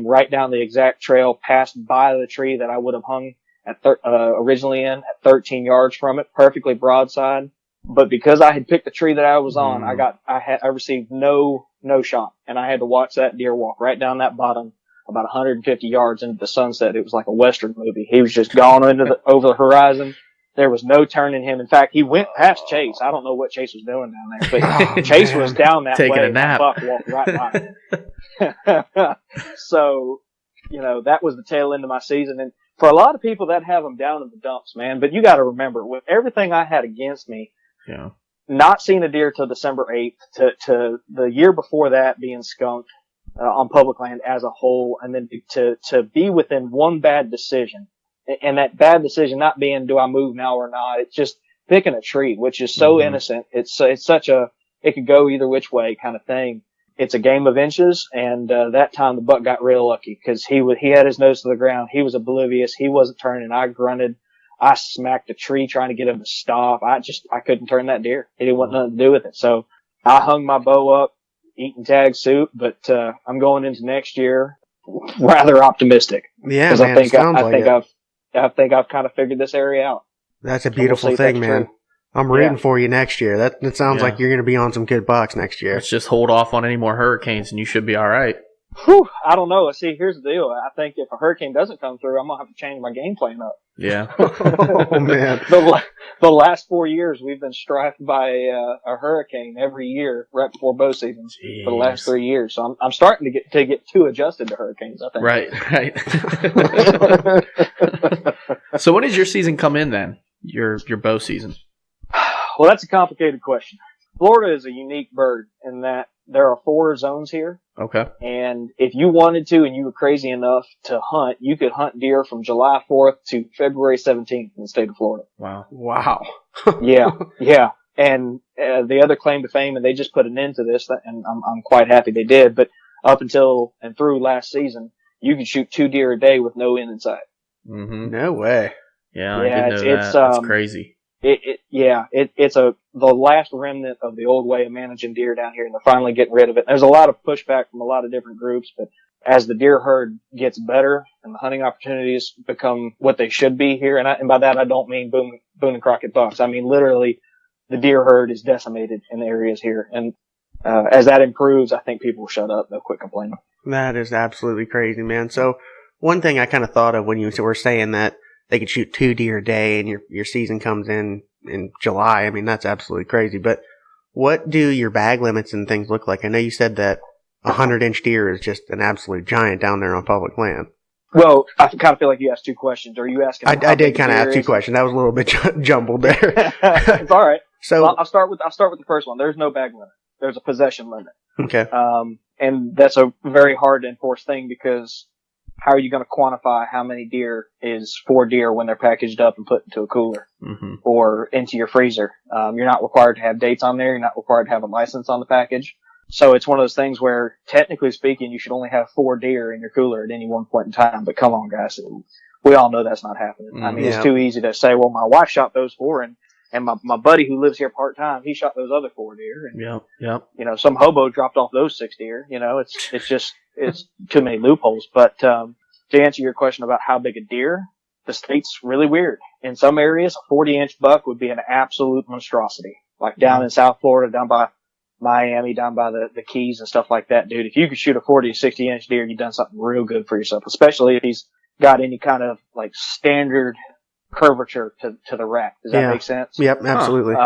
right down the exact trail, passed by the tree that I would have hung at originally in at 13 yards from it, perfectly broadside. But because I had picked the tree that I was on, I received no shot, and I had to watch that deer walk right down that bottom about 150 yards into the sunset. It was like a Western movie. He was just gone over the horizon. There was no turning him. In fact, he went past Chase. I don't know what Chase was doing down there, but Chase was down that taking way. a nap. Buck walked right by. So, that was the tail end of my season. And for a lot of people, that have them down in the dumps, man. But you got to remember, with everything I had against me, not seeing a deer till December 8th, to the year before that being skunked on public land as a whole, and then to be within one bad decision. And that bad decision not being, do I move now or not? It's just picking a tree, which is so innocent. It's such it could go either which way kind of thing. It's a game of inches. And, that time the buck got real lucky because he had his nose to the ground. He was oblivious. He wasn't turning. I grunted. I smacked a tree trying to get him to stop. I couldn't turn that deer. He didn't want nothing to do with it. So I hung my bow up, eating tag soup, but, I'm going into next year rather optimistic. Yeah, because man, I think I've kind of figured this area out. That's a beautiful thing, man. I'm rooting for you next year. That sounds like you're going to be on some good bucks next year. Let's just hold off on any more hurricanes, and you should be all right. Whew, I don't know. See, here's the deal. I think if a hurricane doesn't come through, I'm gonna have to change my game plan up. Yeah. Oh man. The last 4 years, we've been strafed by a hurricane every year right before bow season for the last 3 years. So I'm starting to get too adjusted to hurricanes, I think. Right. So when does your season come in then? Your bow season? Well, that's a complicated question. Florida is a unique bird in that there are 4 zones here. Okay. And if you wanted to and you were crazy enough to hunt, you could hunt deer from July 4th to February 17th in the state of Florida. Wow. Yeah. And the other claim to fame, and they just put an end to this, and I'm quite happy they did, but up until and through last season, you could shoot 2 deer a day with no end in sight. Mm-hmm. No way. Yeah, I didn't know that. That's crazy. It's the last remnant of the old way of managing deer down here, and they're finally getting rid of it. There's a lot of pushback from a lot of different groups, but as the deer herd gets better and the hunting opportunities become what they should be here, and by that I don't mean Boone and Crockett bucks. I mean literally the deer herd is decimated in the areas here, and as that improves, I think people will shut up. They'll quit complaining. That is absolutely crazy, man. So one thing I kind of thought of when you were saying that they could shoot 2 deer a day and your season comes in July. I mean, that's absolutely crazy. But what do your bag limits and things look like? I know you said that 100-inch deer is just an absolute giant down there on public land. Well, I kind of feel like you asked 2 questions. Are you asking? I did kind of ask 2 questions. That was a little bit jumbled there. It's all right. So I'll start with the first one. There's no bag limit. There's a possession limit. Okay. And that's a very hard to enforce thing because how are you going to quantify how many deer is 4 deer when they're packaged up and put into a cooler or into your freezer? You're not required to have dates on there. You're not required to have a license on the package. So it's one of those things where, technically speaking, you should only have 4 deer in your cooler at any one point in time. But come on, guys. We all know that's not happening. I mean, It's too easy to say, well, my wife shot those 4 and my buddy who lives here part-time, he shot those other 4 deer. And, you know, some hobo dropped off those 6 deer. You know, it's too many loopholes. But to answer your question about how big a deer, the state's really weird. In some areas, a 40-inch buck would be an absolute monstrosity. Like down in South Florida, down by Miami, down by the Keys and stuff like that, dude. If you could shoot a 40 to 60-inch deer, you've done something real good for yourself, especially if he's got any kind of like standard curvature to the rack. Does that make sense? Yep, absolutely.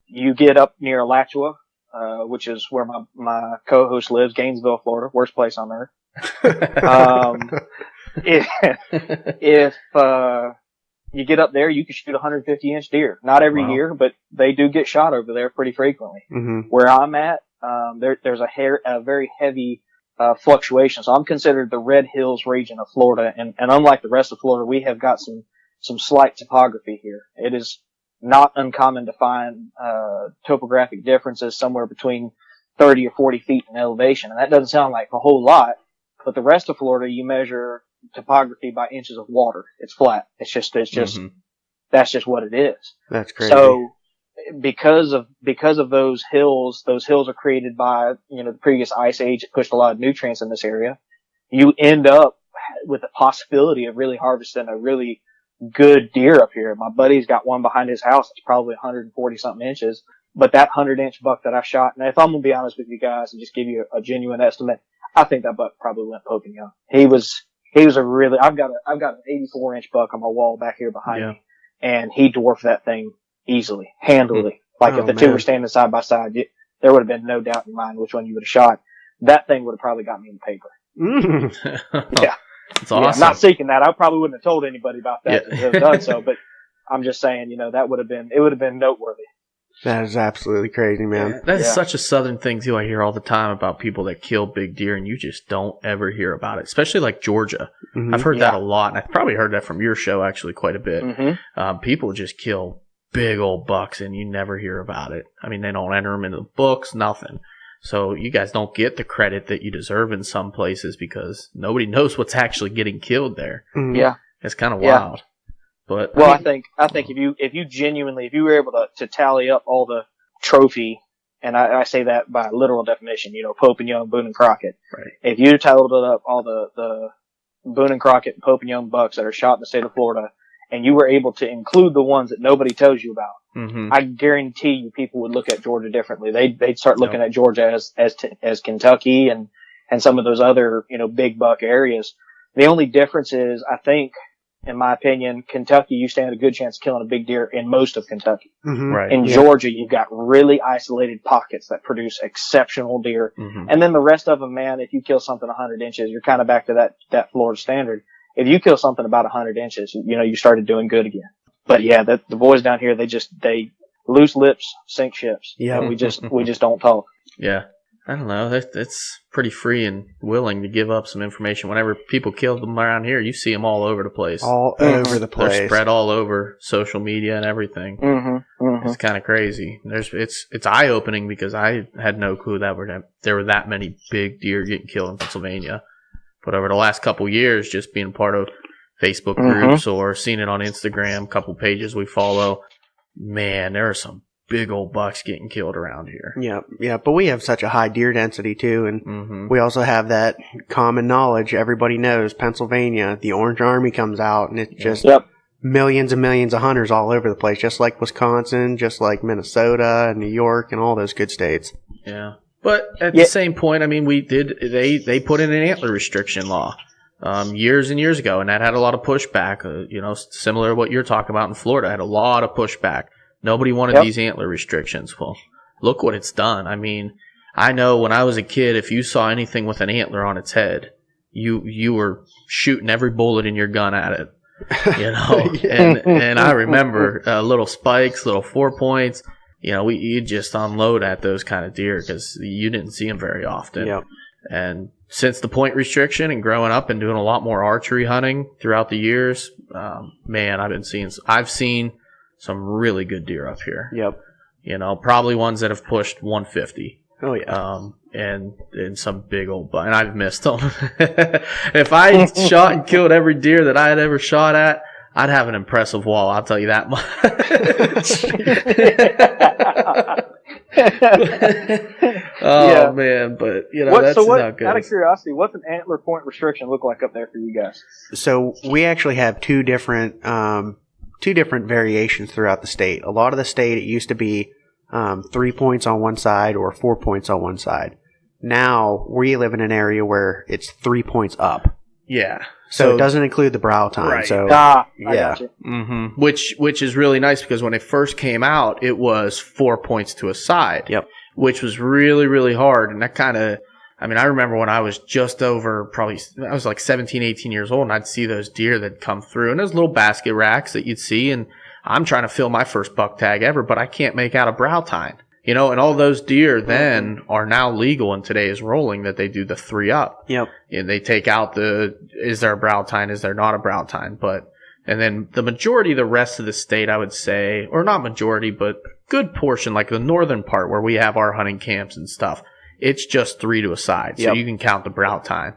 You get up near Alachua, which is where my co-host lives, Gainesville, Florida, worst place on earth. If you get up there, you can shoot a 150-inch deer. Not every year, but they do get shot over there pretty frequently. Where I'm at, there's a very heavy fluctuation. So I'm considered the Red Hills region of Florida, and unlike the rest of Florida, we have got some slight topography here. It is not uncommon to find topographic differences somewhere between 30 or 40 feet in elevation, and that doesn't sound like a whole lot, but the rest of Florida, you measure topography by inches of water. It's flat. It's just that's just what it is. That's crazy. So because of those hills are created by, the previous ice age. It pushed a lot of nutrients in this area. You end up with the possibility of really harvesting a really good deer up here. My buddy's got one behind his house that's probably 140 something inches. But that 100-inch buck that I shot, and if I'm gonna be honest with you guys and just give you a genuine estimate, I think that buck probably went pope and young. He was a really, I've got an 84-inch buck on my wall back here behind me, and he dwarfed that thing easily, handily. Like if the two were standing side by side, there would have been no doubt in your mind which one you would have shot. That thing would have probably got me in the paper. Yeah. That's awesome. Yeah, I'm not seeking that. I probably wouldn't have told anybody about that to have done so, but I'm just saying, it would have been noteworthy. That is absolutely crazy, man. That is such a southern thing, too. I hear all the time about people that kill big deer, and you just don't ever hear about it, especially like Georgia. I've heard that a lot, and I've probably heard that from your show, actually, quite a bit. People just kill big old bucks, and you never hear about it. I mean, they don't enter them in the books, nothing. So you guys don't get the credit that you deserve in some places because nobody knows what's actually getting killed there. Yeah. It's kind of wild. But I think if you were able to tally up all the trophy, and I say that by literal definition, Pope and Young, Boone and Crockett. Right. If you tallied up all the Boone and Crockett and Pope and Young bucks that are shot in the state of Florida, and you were able to include the ones that nobody tells you about, I guarantee you people would look at Georgia differently. They'd start looking at Georgia as Kentucky and and some of those other, big buck areas. The only difference is, I think, in my opinion, Kentucky, you stand a good chance of killing a big deer in most of Kentucky. Mm-hmm. Right. In Georgia, you've got really isolated pockets that produce exceptional deer. Mm-hmm. And then the rest of them, man, if you kill something 100 inches, you're kind of back to that Florida standard. If you kill something about 100 inches, you started doing good again. But yeah, the boys down here, they loose lips sink ships. Yeah. And we just don't talk. Yeah. I don't know. It's pretty free and willing to give up some information. Whenever people kill them around here, you see them all over the place. All over the place. They're spread all over social media and everything. Mm-hmm. Mm-hmm. It's kind of crazy. It's eye opening because I had no clue that there were that many big deer getting killed in Pennsylvania. But over the last couple years, just being part of Facebook groups or seeing it on Instagram, couple pages we follow, man, there are some big old bucks getting killed around here. Yeah. But we have such a high deer density too, and we also have that common knowledge. Everybody knows Pennsylvania, the Orange Army comes out, and it's just millions and millions of hunters all over the place, just like Wisconsin, just like Minnesota and New York and all those good states. Yeah. But at the same point, I mean, they put in an antler restriction law years and years ago, and that had a lot of pushback. Similar to what you're talking about in Florida, had a lot of pushback. Nobody wanted these antler restrictions. Well, look what it's done. I mean, I know when I was a kid, if you saw anything with an antler on its head, you were shooting every bullet in your gun at it. And I remember little spikes, little 4 points. You just unload at those kind of deer because you didn't see them very often. Yep. And since the point restriction and growing up and doing a lot more archery hunting throughout the years, man, I've seen some really good deer up here. Yep. Probably ones that have pushed 150. Oh yeah. And some big old buck. And I've missed them. If I shot and killed every deer that I had ever shot at, I'd have an impressive wall, I'll tell you that much. Man, but that's not good. Out of curiosity, what's an antler point restriction look like up there for you guys? So we actually have two different variations throughout the state. A lot of the state, it used to be 3 points on one side or 4 points on one side. Now we live in an area where it's 3 points up. Yeah. So it doesn't include the brow time. Right. So I got you. Mm-hmm. Which is really nice because when it first came out, it was 4 points to a side. Yep. Which was really, really hard. And that kind of, I remember when I was just over I was like 17, 18 years old, and I'd see those deer that come through. And there's little basket racks that you'd see, and I'm trying to fill my first buck tag ever, but I can't make out a brow tine. And all those deer then are now legal in today's rolling that they do the 3 up. Yep. And they take out is there a brow tine, is there not a brow tine? And then the majority of the rest of the state, I would say, or not majority, but good portion, like the northern part where we have our hunting camps and stuff, it's just 3 to a side. So you can count the brow tine.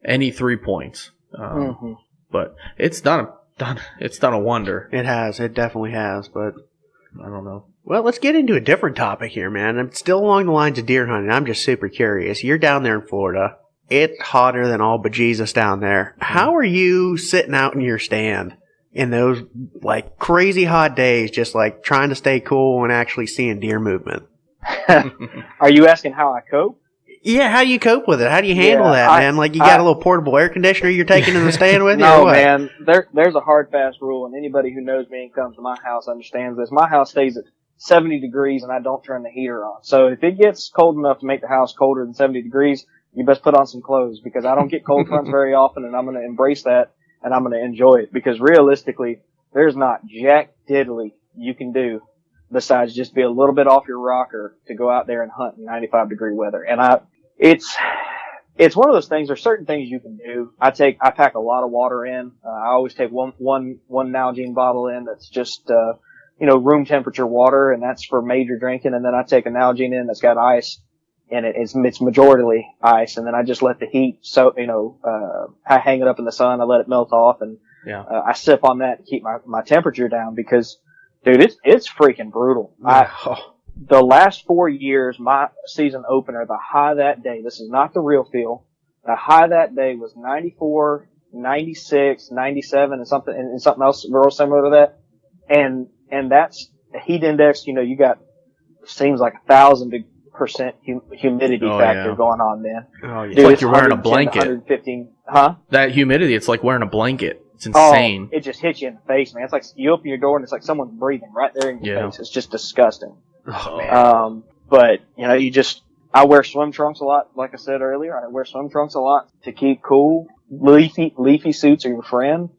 Any 3 points. But it's done a wonder. It has. It definitely has. But I don't know. Well, let's get into a different topic here, man. I'm still along the lines of deer hunting. I'm just super curious. You're down there in Florida. It's hotter than all bejesus down there. How are you sitting out in your stand in those like crazy hot days, just like trying to stay cool and actually seeing deer movement? Are you asking how I cope? Yeah, how do you cope with it? How do you handle that, man? Like, you got a little portable air conditioner you're taking in the stand with you? No, man. There's a hard, fast rule, and anybody who knows me and comes to my house understands this. My house stays at 70 degrees, and I don't turn the heater on. So if it gets cold enough to make the house colder than 70 degrees, you best put on some clothes, because I don't get cold fronts very often, and I'm going to embrace that, and I'm going to enjoy it. Because realistically, there's not jack diddly you can do besides just be a little bit off your rocker to go out there and hunt in 95-degree weather. And it's one of those things. There's certain things you can do. I pack a lot of water in. I always take one Nalgene bottle in that's just, room temperature water, and that's for major drinking. And then I take a Nalgene in that's got ice in it. It's majoritarily ice. And then I just let the heat, I hang it up in the sun. I let it melt off, and I sip on that to keep my temperature down, because dude, it's freaking brutal. The last 4 years, my season opener, the high that day, this is not the real feel, the high that day was 94, 96, 97, and something else real similar to that. And that's the heat index, you got, seems like 1,000 humidity Oh, factor yeah. going on, man. Oh yeah. It's like you're wearing a 110 to blanket. 115, huh? That humidity, it's like wearing a blanket. It's Oh, insane. it just hits you in the face, man. It's like you open your door and it's like someone's breathing right there in your Yeah. face. It's just disgusting. Oh man. But you know, I wear swim trunks a lot. Like I said earlier, I wear swim trunks a lot to keep cool. Leafy suits are your friend,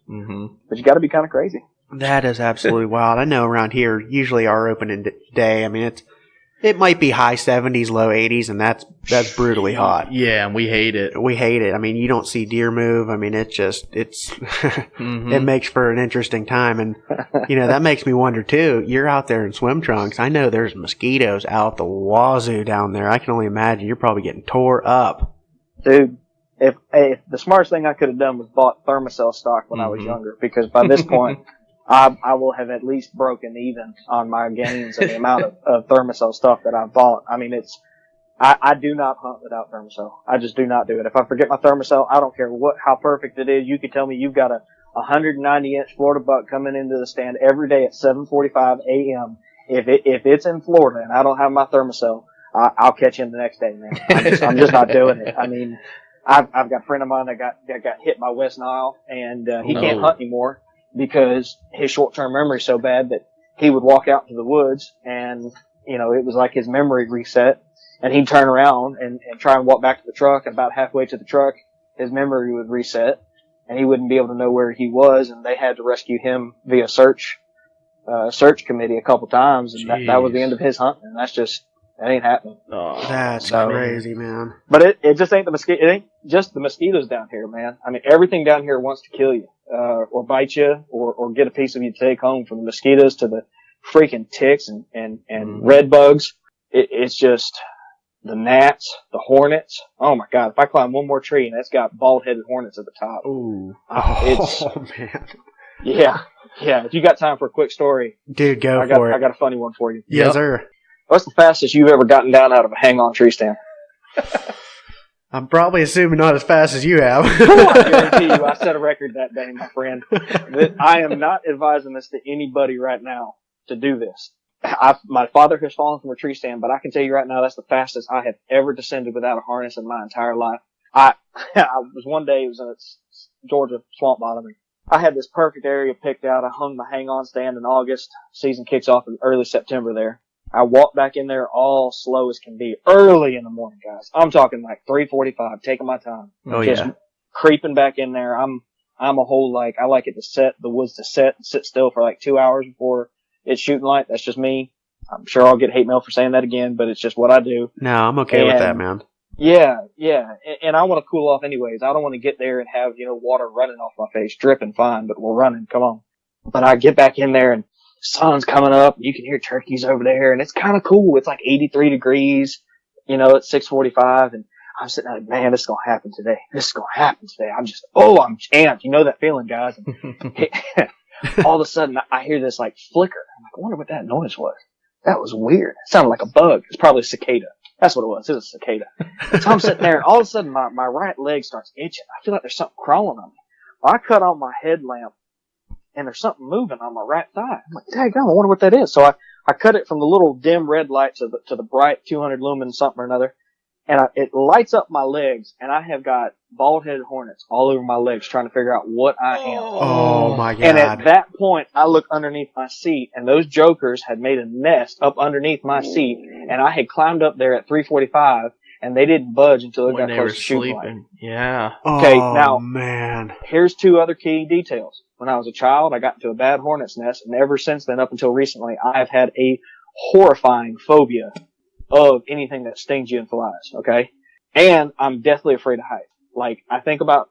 but you got to be kind of crazy. That is absolutely wild. I know around here, usually our opening day, I mean, it might be high 70s, low 80s, and that's brutally hot. Yeah, and we hate it. We hate it. I mean, you don't see deer move. I mean, it's it makes for an interesting time. And, that makes me wonder, too. You're out there in swim trunks. I know there's mosquitoes out the wazoo down there. I can only imagine you're probably getting tore up. Dude, if the smartest thing I could have done was bought Thermacell stock when I was younger, because by this point, I will have at least broken even on my gains and the amount of Thermacell stuff that I've bought. I mean, I do not hunt without Thermacell. I just do not do it. If I forget my Thermacell, I don't care how perfect it is. You could tell me you've got a 190-inch Florida buck coming into the stand every day at 7:45 a.m. If it's in Florida and I don't have my Thermacell, I'll catch him the next day, man. I'm just not doing it. I mean, I've got a friend of mine that got hit by West Nile, and he can't hunt anymore because his short-term memory is so bad that he would walk out to the woods and, it was like his memory reset, and he'd turn around and try and walk back to the truck, and about halfway to the truck, his memory would reset, and he wouldn't be able to know where he was, and they had to rescue him via search committee a couple times, and that was the end of his hunting, and that ain't happening. Oh, That's crazy, man. But it just ain't it ain't just the mosquitoes down here, man. I mean, everything down here wants to kill you, or bite you, or get a piece of you to take home, from the mosquitoes to the freaking ticks and red bugs. It's just the gnats, the hornets. Oh my God. If I climb one more tree and it's got bald-headed hornets at the top. Ooh. Man. Yeah. If you got time for a quick story. Dude, for it. I got a funny one for you. Yes, sir. What's the fastest you've ever gotten down out of a hang-on tree stand? I'm probably assuming not as fast as you have. I guarantee you, I set a record that day, my friend. I am not advising this to anybody right now to do this. My father has fallen from a tree stand, but I can tell you right now, that's the fastest I have ever descended without a harness in my entire life. I was one day, it was in Georgia swamp bottoming. I had this perfect area picked out. I hung my hang-on stand in August. Season kicks off in early September there. I walked back in there all slow as can be, early in the morning, guys. I'm talking like 3:45, taking my time. Oh, just creeping back in there. I'm a whole, I like it to set, the woods to set and sit still for like 2 hours before it's shooting light. That's just me. I'm sure I'll get hate mail for saying that again, but it's just what I do. No, I'm okay with that, man. Yeah. And I want to cool off anyways. I don't want to get there and have, water running off my face, dripping fine, but we're running. Come on. But I get back in there and sun's coming up. You can hear turkeys over there, and it's kind of cool. It's like 83 degrees, it's 6:45, and I'm sitting there, man, this is going to happen today. I'm amped. You know that feeling, guys. All of a sudden, I hear this flicker. I'm like, I wonder what that noise was. That was weird. It sounded like a bug. It's probably a cicada. That's what it was. It was a cicada. So I'm sitting there, and all of a sudden, my right leg starts itching. I feel like there's something crawling on me. Well, I cut on my headlamp, and there's something moving on my right thigh. I'm like, daggone, I wonder what that is. So I cut it from the little dim red light to the bright 200 lumen something or another, and it lights up my legs, and I have got bald-headed hornets all over my legs trying to figure out what I am. Oh my God. And at that point, I look underneath my seat, and those jokers had made a nest up underneath my seat, and I had climbed up there at 3:45, and they didn't budge until it got close to shooting light. Yeah. Okay, now, man. Here's two other key details. When I was a child, I got into a bad hornet's nest, and ever since then, up until recently, I have had a horrifying phobia of anything that stings you and flies, okay? And I'm deathly afraid of heights. I think about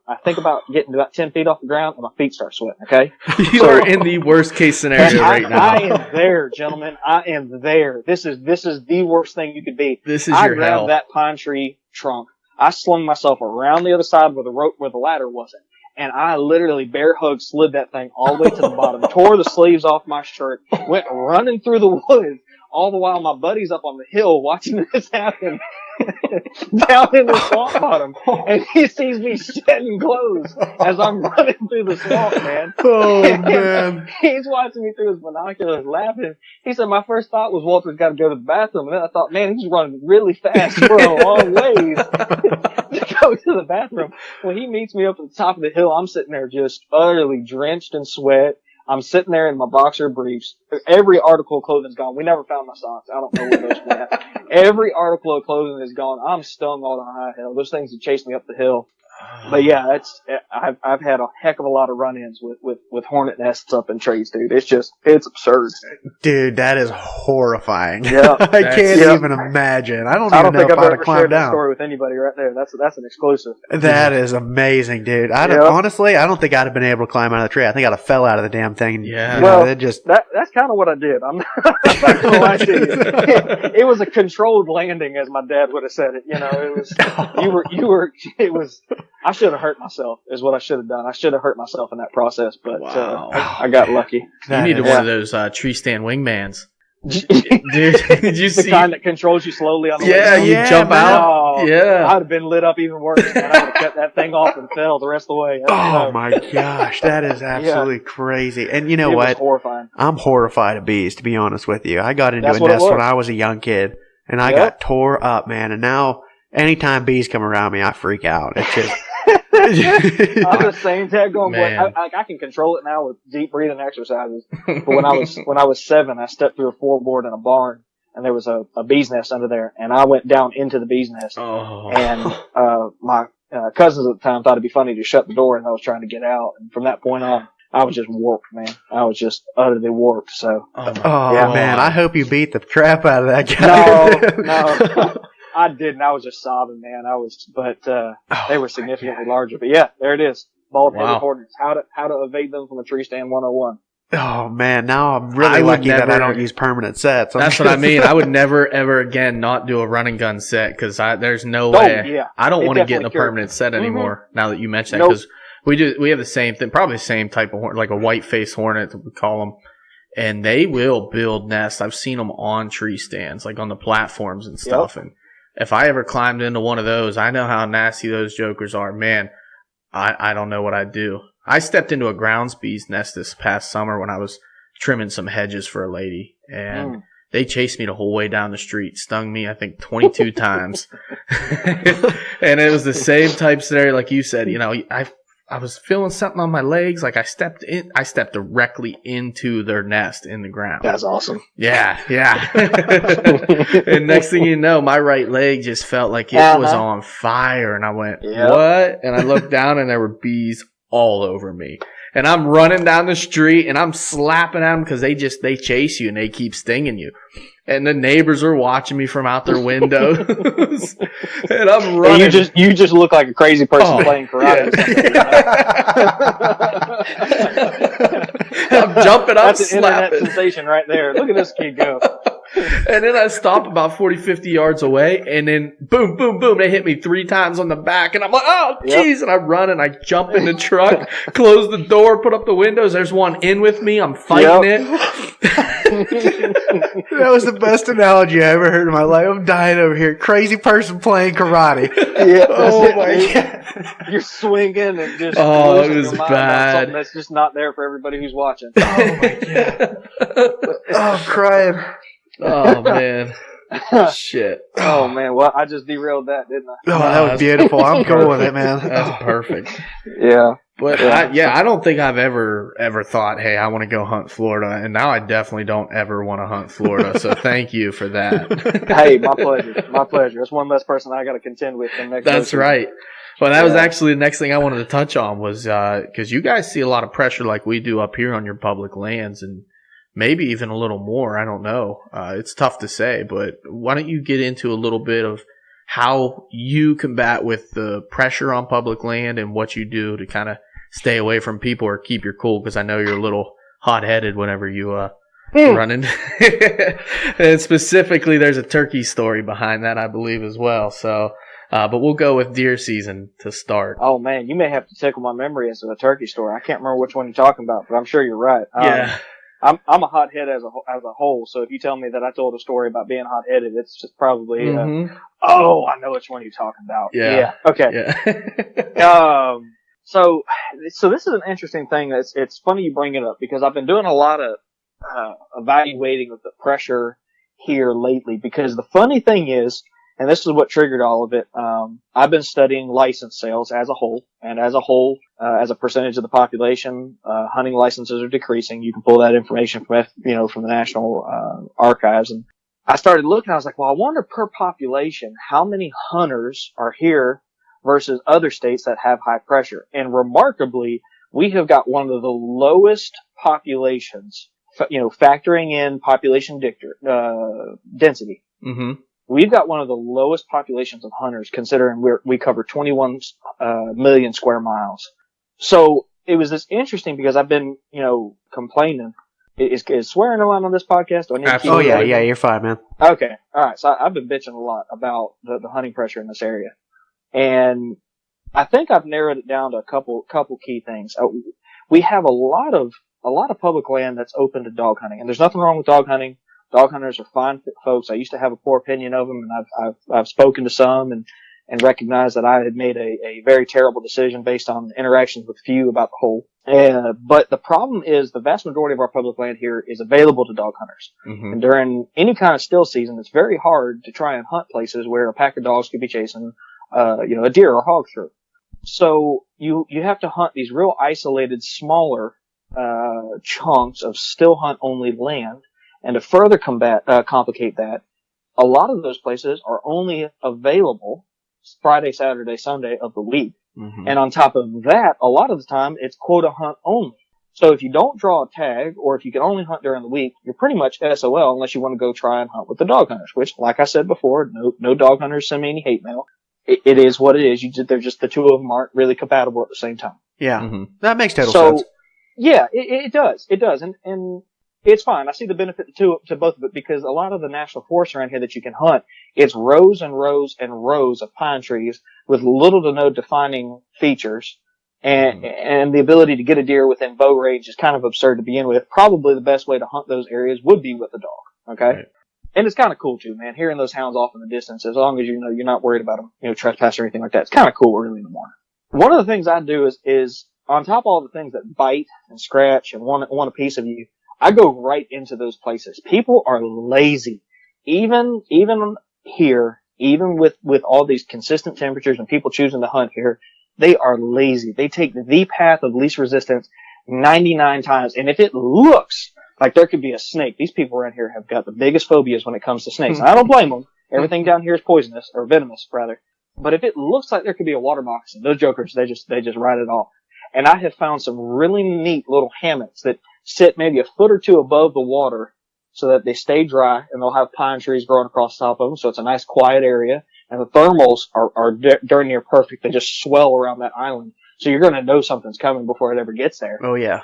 getting to about 10 feet off the ground, and my feet start sweating, okay? You are in the worst case scenario right now. I am there, gentlemen. I am there. This is the worst thing you could be. This is I your grabbed hell. that pine tree trunk. I slung myself around the other side where the ladder wasn't. And I literally bear hug slid that thing all the way to the bottom, tore the sleeves off my shirt, went running through the woods, all the while my buddy's up on the hill watching this happen. down in the swamp bottom, and he sees me shedding clothes as I'm running through the swamp, man. Oh, man. He's watching me through his binoculars, laughing. He said, my first thought was Walter's got to go to the bathroom, and then I thought, man, he's running really fast for a long ways to go to the bathroom. When he meets me up at the top of the hill, I'm sitting there just utterly drenched in sweat. I'm sitting there in my boxer briefs. Every article of clothing's gone. We never found my socks. I don't know where those went. Every article of clothing is gone. I'm stung all the high hell. Those things have chased me up the hill. But yeah, I've had a heck of a lot of run-ins with hornet nests up in trees, dude. It's absurd. Dude, that is horrifying. Yeah. I can't even imagine. I don't even know think if I've I'd ever climb shared that down. story with anybody right there. That's an exclusive. That is amazing, dude. Honestly, I don't think I'd have been able to climb out of the tree. I think I'd have fell out of the damn thing. Yeah. You know, Well, it just that's kind of what I did. I'm not gonna lie to you. It was a controlled landing, as my dad would have said it. You know, it was I should have hurt myself, is what I should have done. I should have hurt myself in that process, but I got lucky. You needed one of those tree stand wingmans. Dude, did you The see? kind that controls you slowly on the way Yeah, down. you jump out. Oh, Yeah. I'd have been lit up even worse, man. I would have cut that thing off and fell the rest of the way. oh my gosh, that is absolutely crazy. And you know it what? was horrifying. I'm horrified of bees, to be honest with you. I got into That's a what it nest was. when I was a young kid, and I Yep. got tore up, man. And now, anytime bees come around me, I freak out. It's just. I'm the same tag going. Man. I can control it now with deep breathing exercises. But when I was 7, I stepped through a floorboard in a barn, and there was a bee's nest under there, and I went down into the bee's nest. Oh. And my cousins at the time thought it'd be funny to shut the door, and I was trying to get out. And from that point on, I was just warped, man. I was just utterly warped. So Oh Yeah. man, I hope you beat the crap out of that guy. no. I didn't. I was just sobbing, man. They were significantly larger. But yeah, there it is. Bald-headed Wow. hornets. How to evade them from a tree stand 101. Oh man, now I'm really I would lucky that I never- don't use permanent sets. That's what I mean. I would never, ever again not do a run and gun set because there's no Oh, way. yeah. I don't It want to get in a definitely cured. permanent set anymore now that you mention that Nope. because we have the same thing, probably the same type of hornet, like a white-faced hornet, we call them. And they will build nests. I've seen them on tree stands, like on the platforms and stuff. And if I ever climbed into one of those, I know how nasty those jokers are. Man, I don't know what I'd do. I stepped into a grounds bee's nest this past summer when I was trimming some hedges for a lady, and they chased me the whole way down the street, stung me, I think, 22 times. And it was the same type scenario like you said. You know, I was feeling something on my legs. Like I stepped directly into their nest in the ground. That's awesome. Yeah. And next thing you know, my right leg just felt like it was on fire. And I went, what? And I looked down and there were bees all over me. And I'm running down the street and I'm slapping at them because they chase you and they keep stinging you. And the neighbors are watching me from out their windows. And I'm running. And you just look like a crazy person playing karate. I'm jumping up, That's an internet slapping. sensation right there. Look at this kid go. And then I stop about 40, 50 yards away, and then boom, boom, boom, they hit me 3 times on the back, and I'm like, oh, jeez, and I run, and I jump in the truck, close the door, put up the windows, there's one in with me, I'm fighting it. That was the best analogy I ever heard in my life. I'm dying over here. Crazy person playing karate. Yeah, Oh my god. You're swinging and just Oh, losing it was your mind on bad. something that's just not there for everybody who's watching. Oh my god. Oh, I'm crying. Oh, man. Shit. Oh man, well I just derailed that, didn't I? Oh, that was beautiful. I'm cool with it, man. That's perfect. Yeah. But I don't think I've ever thought, hey, I want to go hunt Florida, and now I definitely don't ever want to hunt Florida. So thank you for that. Hey, my pleasure. My pleasure. It's one less person I got to contend with. That's right. Well, that was actually the next thing I wanted to touch on was because you guys see a lot of pressure like we do up here on your public lands, and maybe even a little more. I don't know. It's tough to say, but why don't you get into a little bit of how you combat with the pressure on public land and what you do to kind of stay away from people or keep your cool, because I know you're a little hot-headed whenever you run in. And specifically, there's a turkey story behind that, I believe, as well. So, but we'll go with deer season to start. Oh man, you may have to tickle my memory as to the turkey story. I can't remember which one you're talking about, but I'm sure you're right. Yeah. I'm a hothead as a whole. So if you tell me that I told a story about being hot-headed, it's just probably, oh, I know which one you're talking about. Yeah. Okay. Yeah. So this is an interesting thing. It's funny you bring it up because I've been doing a lot of evaluating of the pressure here lately. Because the funny thing is, and this is what triggered all of it. I've been studying license sales as a whole, and as a percentage of the population, hunting licenses are decreasing. You can pull that information from from the National Archives, and I started looking. I was like, well, I wonder per population how many hunters are here versus other states that have high pressure. And remarkably, we have got one of the lowest populations, factoring in population density. Mm-hmm. We've got one of the lowest populations of hunters, considering we cover 21 million square miles. So it was this interesting because I've been, complaining. Is swearing allowed on this podcast? Do I need to keep Oh yeah, you're fine, man. Okay, all right. So I've been bitching a lot about the hunting pressure in this area, and I think I've narrowed it down to a couple key things. We have a lot of public land that's open to dog hunting, and there's nothing wrong with dog hunting. Dog hunters are fine folks. I used to have a poor opinion of them, and I've spoken to some and recognized that I had made a very terrible decision based on interactions with few about the whole. But the problem is the vast majority of our public land here is available to dog hunters. Mm-hmm. And during any kind of still season, it's very hard to try and hunt places where a pack of dogs could be chasing, a deer or hog through. So you have to hunt these real isolated, smaller, chunks of still hunt only land. And to further complicate that, a lot of those places are only available Friday, Saturday, Sunday of the week. Mm-hmm. And on top of that, a lot of the time, it's quota hunt only. So if you don't draw a tag, or if you can only hunt during the week, you're pretty much SOL unless you want to go try and hunt with the dog hunters, which, like I said before, no dog hunters send me any hate mail. It is what it is. They're just the two of them aren't really compatible at the same time. Yeah, Mm-hmm. that makes total sense. Yeah, it does. It does. And it's fine. I see the benefit to both of it because a lot of the national forests around here that you can hunt, it's rows and rows and rows of pine trees with little to no defining features. And the ability to get a deer within bow range is kind of absurd to begin with. Probably the best way to hunt those areas would be with a dog. Okay. Right. And it's kind of cool too, man. Hearing those hounds off in the distance, as long as you're not worried about them, trespass or anything like that. It's kind of cool early in the morning. One of the things I do is on top of all the things that bite and scratch and want a piece of you, I go right into those places. People are lazy. Even here, even with all these consistent temperatures and people choosing to hunt here, they are lazy. They take the path of least resistance 99 times. And if it looks like there could be a snake, these people around here have got the biggest phobias when it comes to snakes. And I don't blame them. Everything down here is poisonous, or venomous, rather. But if it looks like there could be a water moccasin, those jokers, they just write it off. And I have found some really neat little hammocks that sit maybe a foot or two above the water so that they stay dry, and they'll have pine trees growing across the top of them, so it's a nice quiet area. And the thermals are darn near perfect. They just swell around that island. So you're going to know something's coming before it ever gets there. Oh, yeah.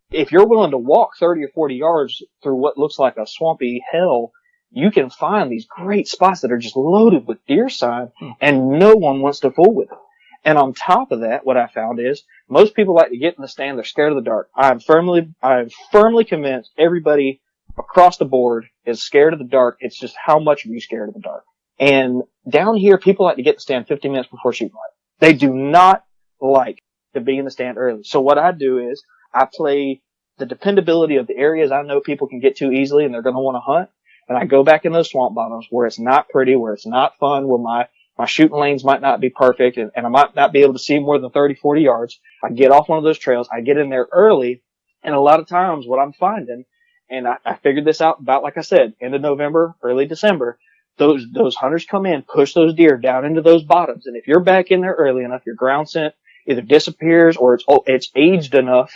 If you're willing to walk 30 or 40 yards through what looks like a swampy hell, you can find these great spots that are just loaded with deer sign, and no one wants to fool with them. And on top of that, what I found is most people like to get in the stand. They're scared of the dark. I am firmly convinced everybody across the board is scared of the dark. It's just how much are you scared of the dark? And down here, people like to get in the stand 15 minutes before shooting light. They do not like to be in the stand early. So what I do is I play the dependability of the areas I know people can get to easily and they're going to want to hunt. And I go back in those swamp bottoms where it's not pretty, where it's not fun, where my shooting lanes might not be perfect and I might not be able to see more than 30, 40 yards. I get off one of those trails. I get in there early. And a lot of times what I'm finding, and I figured this out about, like I said, end of November, early December, those hunters come in, push those deer down into those bottoms. And if you're back in there early enough, your ground scent either disappears or it's aged enough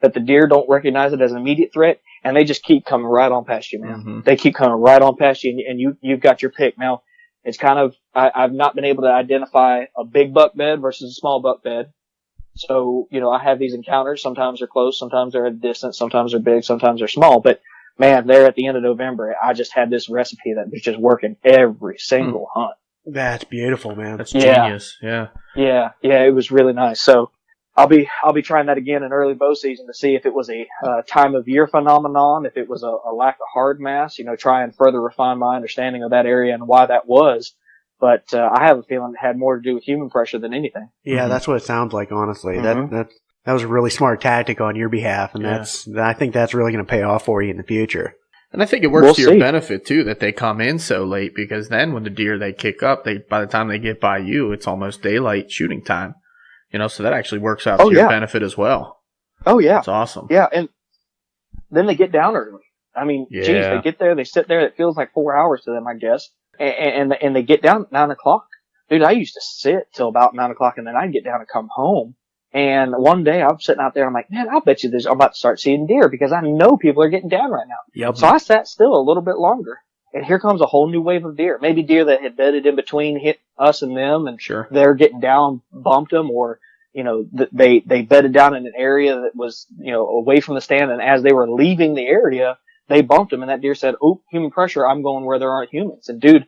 that the deer don't recognize it as an immediate threat. And they just keep coming right on past you, man. Mm-hmm. They keep coming right on past you and you've got your pick. Now, it's kind of, I've not been able to identify a big buck bed versus a small buck bed. So, I have these encounters. Sometimes they're close, sometimes they're at a distance, sometimes they're big, sometimes they're small. But man, there at the end of November, I just had this recipe that was just working every single hunt. That's beautiful, man. That's genius. Yeah. Yeah. It was really nice. So, I'll be trying that again in early bow season to see if it was a time of year phenomenon, if it was a lack of hard mass, try and further refine my understanding of that area and why that was. But I have a feeling it had more to do with human pressure than anything. Yeah, that's what it sounds like, honestly. That was a really smart tactic on your behalf, and I think that's really going to pay off for you in the future. And I think it works to your benefit, too, that they come in so late, because then when the deer they kick up, by the time they get by you, it's almost daylight shooting time. So that actually works out to your benefit as well. Oh, yeah. That's awesome. Yeah, and then they get down early. I mean, geez, they get there, they sit there, it feels like 4 hours to them, I guess. And they get down at 9 o'clock. Dude, I used to sit till about 9 o'clock, and then I'd get down and come home. And one day I'm sitting out there, I'm like, man, I'll bet you I'm about to start seeing deer because I know people are getting down right now. Yep. So I sat still a little bit longer. And here comes a whole new wave of deer. Maybe deer that had bedded in between us and them, and they're getting down, bumped them, or, they bedded down in an area that was, away from the stand, and as they were leaving the area, they bumped them, and that deer said, "Oh, human pressure, I'm going where there aren't humans." And dude,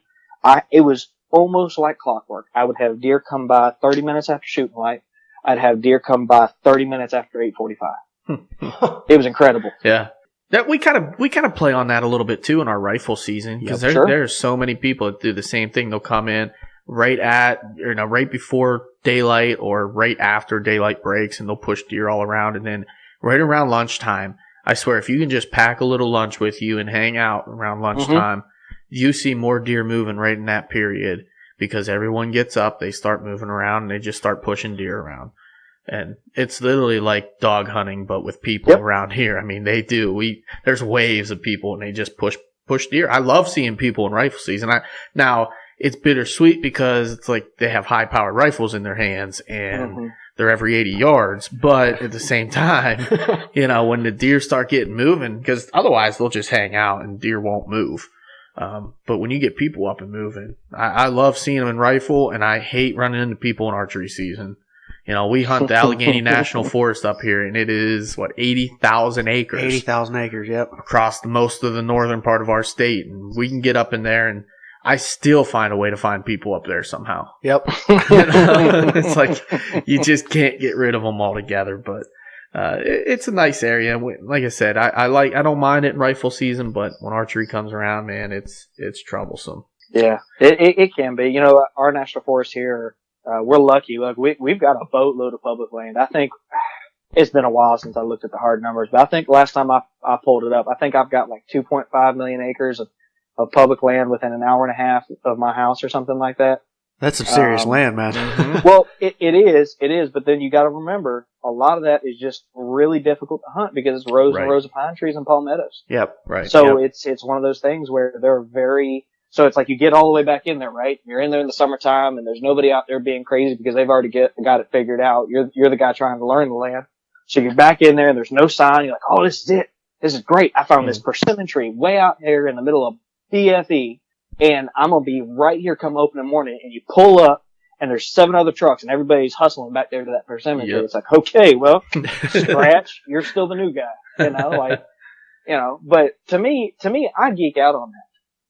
it was almost like clockwork. I would have deer come by 30 minutes after shooting light. I'd have deer come by 30 minutes after 8:45. It was incredible. Yeah. That we kind of play on that a little bit too in our rifle season, because there's so many people that do the same thing. They'll come in right before daylight or right after daylight breaks, and they'll push deer all around. And then right around lunchtime, I swear, if you can just pack a little lunch with you and hang out around lunchtime, you see more deer moving right in that period, because everyone gets up, they start moving around, and they just start pushing deer around. And it's literally like dog hunting, but with people around here. I mean, they do. There's waves of people, and they just push deer. I love seeing people in rifle season. Now, it's bittersweet because it's like they have high-powered rifles in their hands, and they're every 80 yards. But at the same time, when the deer start getting moving, because otherwise they'll just hang out and deer won't move. But when you get people up and moving, I love seeing them in rifle, and I hate running into people in archery season. We hunt the Allegheny National Forest up here, and it is, 80,000 acres. 80,000 acres, yep. Across most of the northern part of our state. And we can get up in there, and I still find a way to find people up there somehow. Yep. It's like you just can't get rid of them altogether. But it's a nice area. Like I said, I don't mind it in rifle season, but when archery comes around, man, it's troublesome. Yeah, it can be. Our national forest here, we're lucky. Look, we've got a boatload of public land. I think it's been a while since I looked at the hard numbers, but I think last time I pulled it up, I think I've got like 2.5 million acres of public land within an hour and a half of my house or something like that. That's some serious land, man. Well, it is, but then you got to remember a lot of that is just really difficult to hunt because it's rows and rows of pine trees and palmettos. Yep, right. So it's one of those things where they're so it's like you get all the way back in there, right? You're in there in the summertime, and there's nobody out there being crazy because they've already got it figured out. You're the guy trying to learn the land. So you're back in there, and there's no sign. You're like, oh, this is it. This is great. I found this persimmon tree way out there in the middle of BFE, and I'm going to be right here come opening morning. And you pull up, and there's 7 other trucks, and everybody's hustling back there to that persimmon tree. It's like, okay, well, scratch, you're still the new guy, But to me, I geek out on that.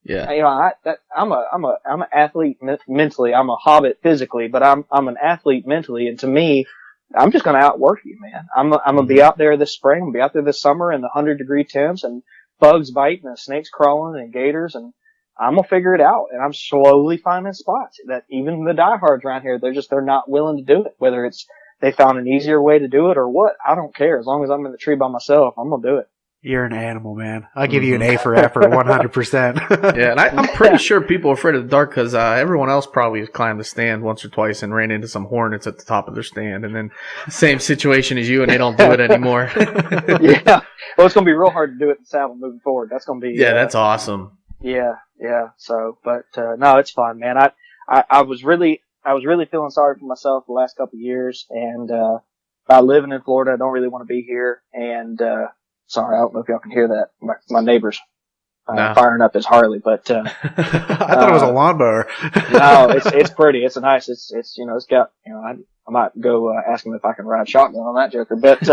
Yeah. I'm an athlete mentally. I'm a hobbit physically, but I'm an athlete mentally. And to me, I'm just going to outwork you, man. I'm going to be out there this spring. I'm going to be out there this summer in the 100-degree temps and bugs biting and snakes crawling and gators. And I'm going to figure it out. And I'm slowly finding spots that even the diehards around here, they're not willing to do it. Whether it's they found an easier way to do it or what, I don't care. As long as I'm in the tree by myself, I'm going to do it. You're an animal, man. I'll give you an A for effort, 100%. Yeah, and I'm pretty sure people are afraid of the dark because everyone else probably has climbed the stand once or twice and ran into some hornets at the top of their stand, and then same situation as you, and they don't do it anymore. Yeah. Well, it's going to be real hard to do it in the saddle moving forward. That's going to be... Yeah, that's awesome. Yeah. So, but no, it's fun, man. I was really feeling sorry for myself the last couple of years, and by living in Florida, I don't really want to be here, and sorry, I don't know if y'all can hear that. My neighbor's firing up his Harley, but I thought it was a lawnmower. No, it's pretty. It's a nice. It's it's got I might go ask him if I can ride shotgun on that joker. But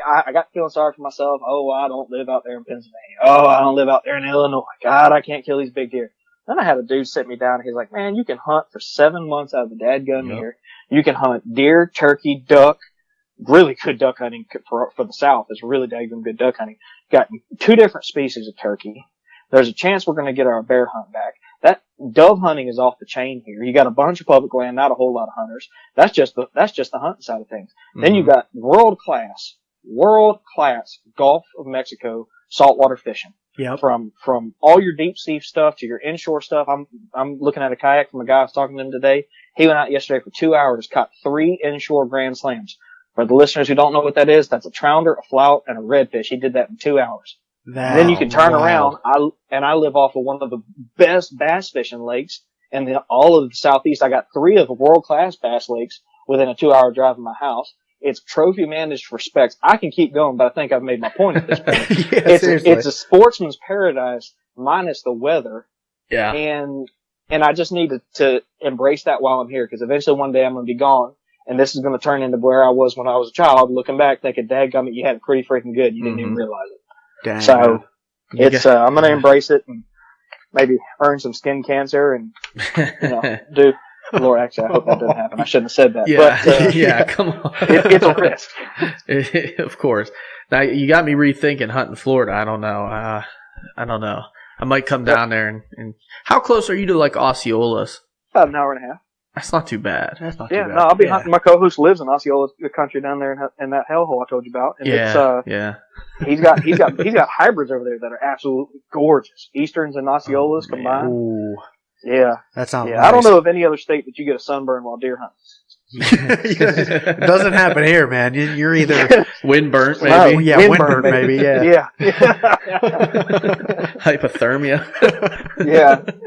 I got feeling sorry for myself. Oh, I don't live out there in Pennsylvania. Oh, I don't live out there in Illinois. God, I can't kill these big deer. Then I had a dude sit me down, and he's like, "Man, you can hunt for 7 months out of the dadgum year. You can hunt deer, turkey, duck. Really good duck hunting for the South. It's really daggum good duck hunting. Got 2 different species of turkey. There's a chance we're going to get our bear hunt back. That dove hunting is off the chain here. You got a bunch of public land, not a whole lot of hunters. That's just the hunting side of things. Then you got world class Gulf of Mexico saltwater fishing. Yep. From all your deep sea stuff to your inshore stuff. I'm looking at a kayak from a guy I was talking to him today. He went out yesterday for 2 hours, caught 3 inshore grand slams. For the listeners who don't know what that is, that's a trounder, a flout, and a redfish. He did that in 2 hours. And then you can turn around. I live off of one of the best bass fishing lakes in all of the Southeast. I got 3 of the world-class bass lakes within a 2-hour drive of my house. It's trophy managed for specs. I can keep going, but I think I've made my point at this point. It's a sportsman's paradise minus the weather. Yeah. And I just need to embrace that while I'm here, because eventually one day I'm going to be gone. And this is going to turn into where I was when I was a child, looking back, thinking, dadgummit, you had it pretty freaking good. You didn't even realize it. Dang, so I'm going to embrace it and maybe earn some skin cancer and, do. Lord, actually, I hope that doesn't happen. I shouldn't have said that. Yeah, but, yeah, come on. It's a risk. Of course. Now, you got me rethinking hunting Florida. I don't know. I might come down there and how close are you to, like, Osceola's? About an hour and a half. That's not too bad. No, I'll be hunting. My co-host lives in Osceola, the country down there in that hellhole I told you about. And he's got hybrids over there that are absolutely gorgeous. Easterns and Osceolas combined. Ooh. Yeah. That sounds nice. I don't know of any other state that you get a sunburn while deer hunting. It doesn't happen here, man. You're either windburnt, maybe. Oh, yeah, windburnt, maybe. Yeah. Hypothermia.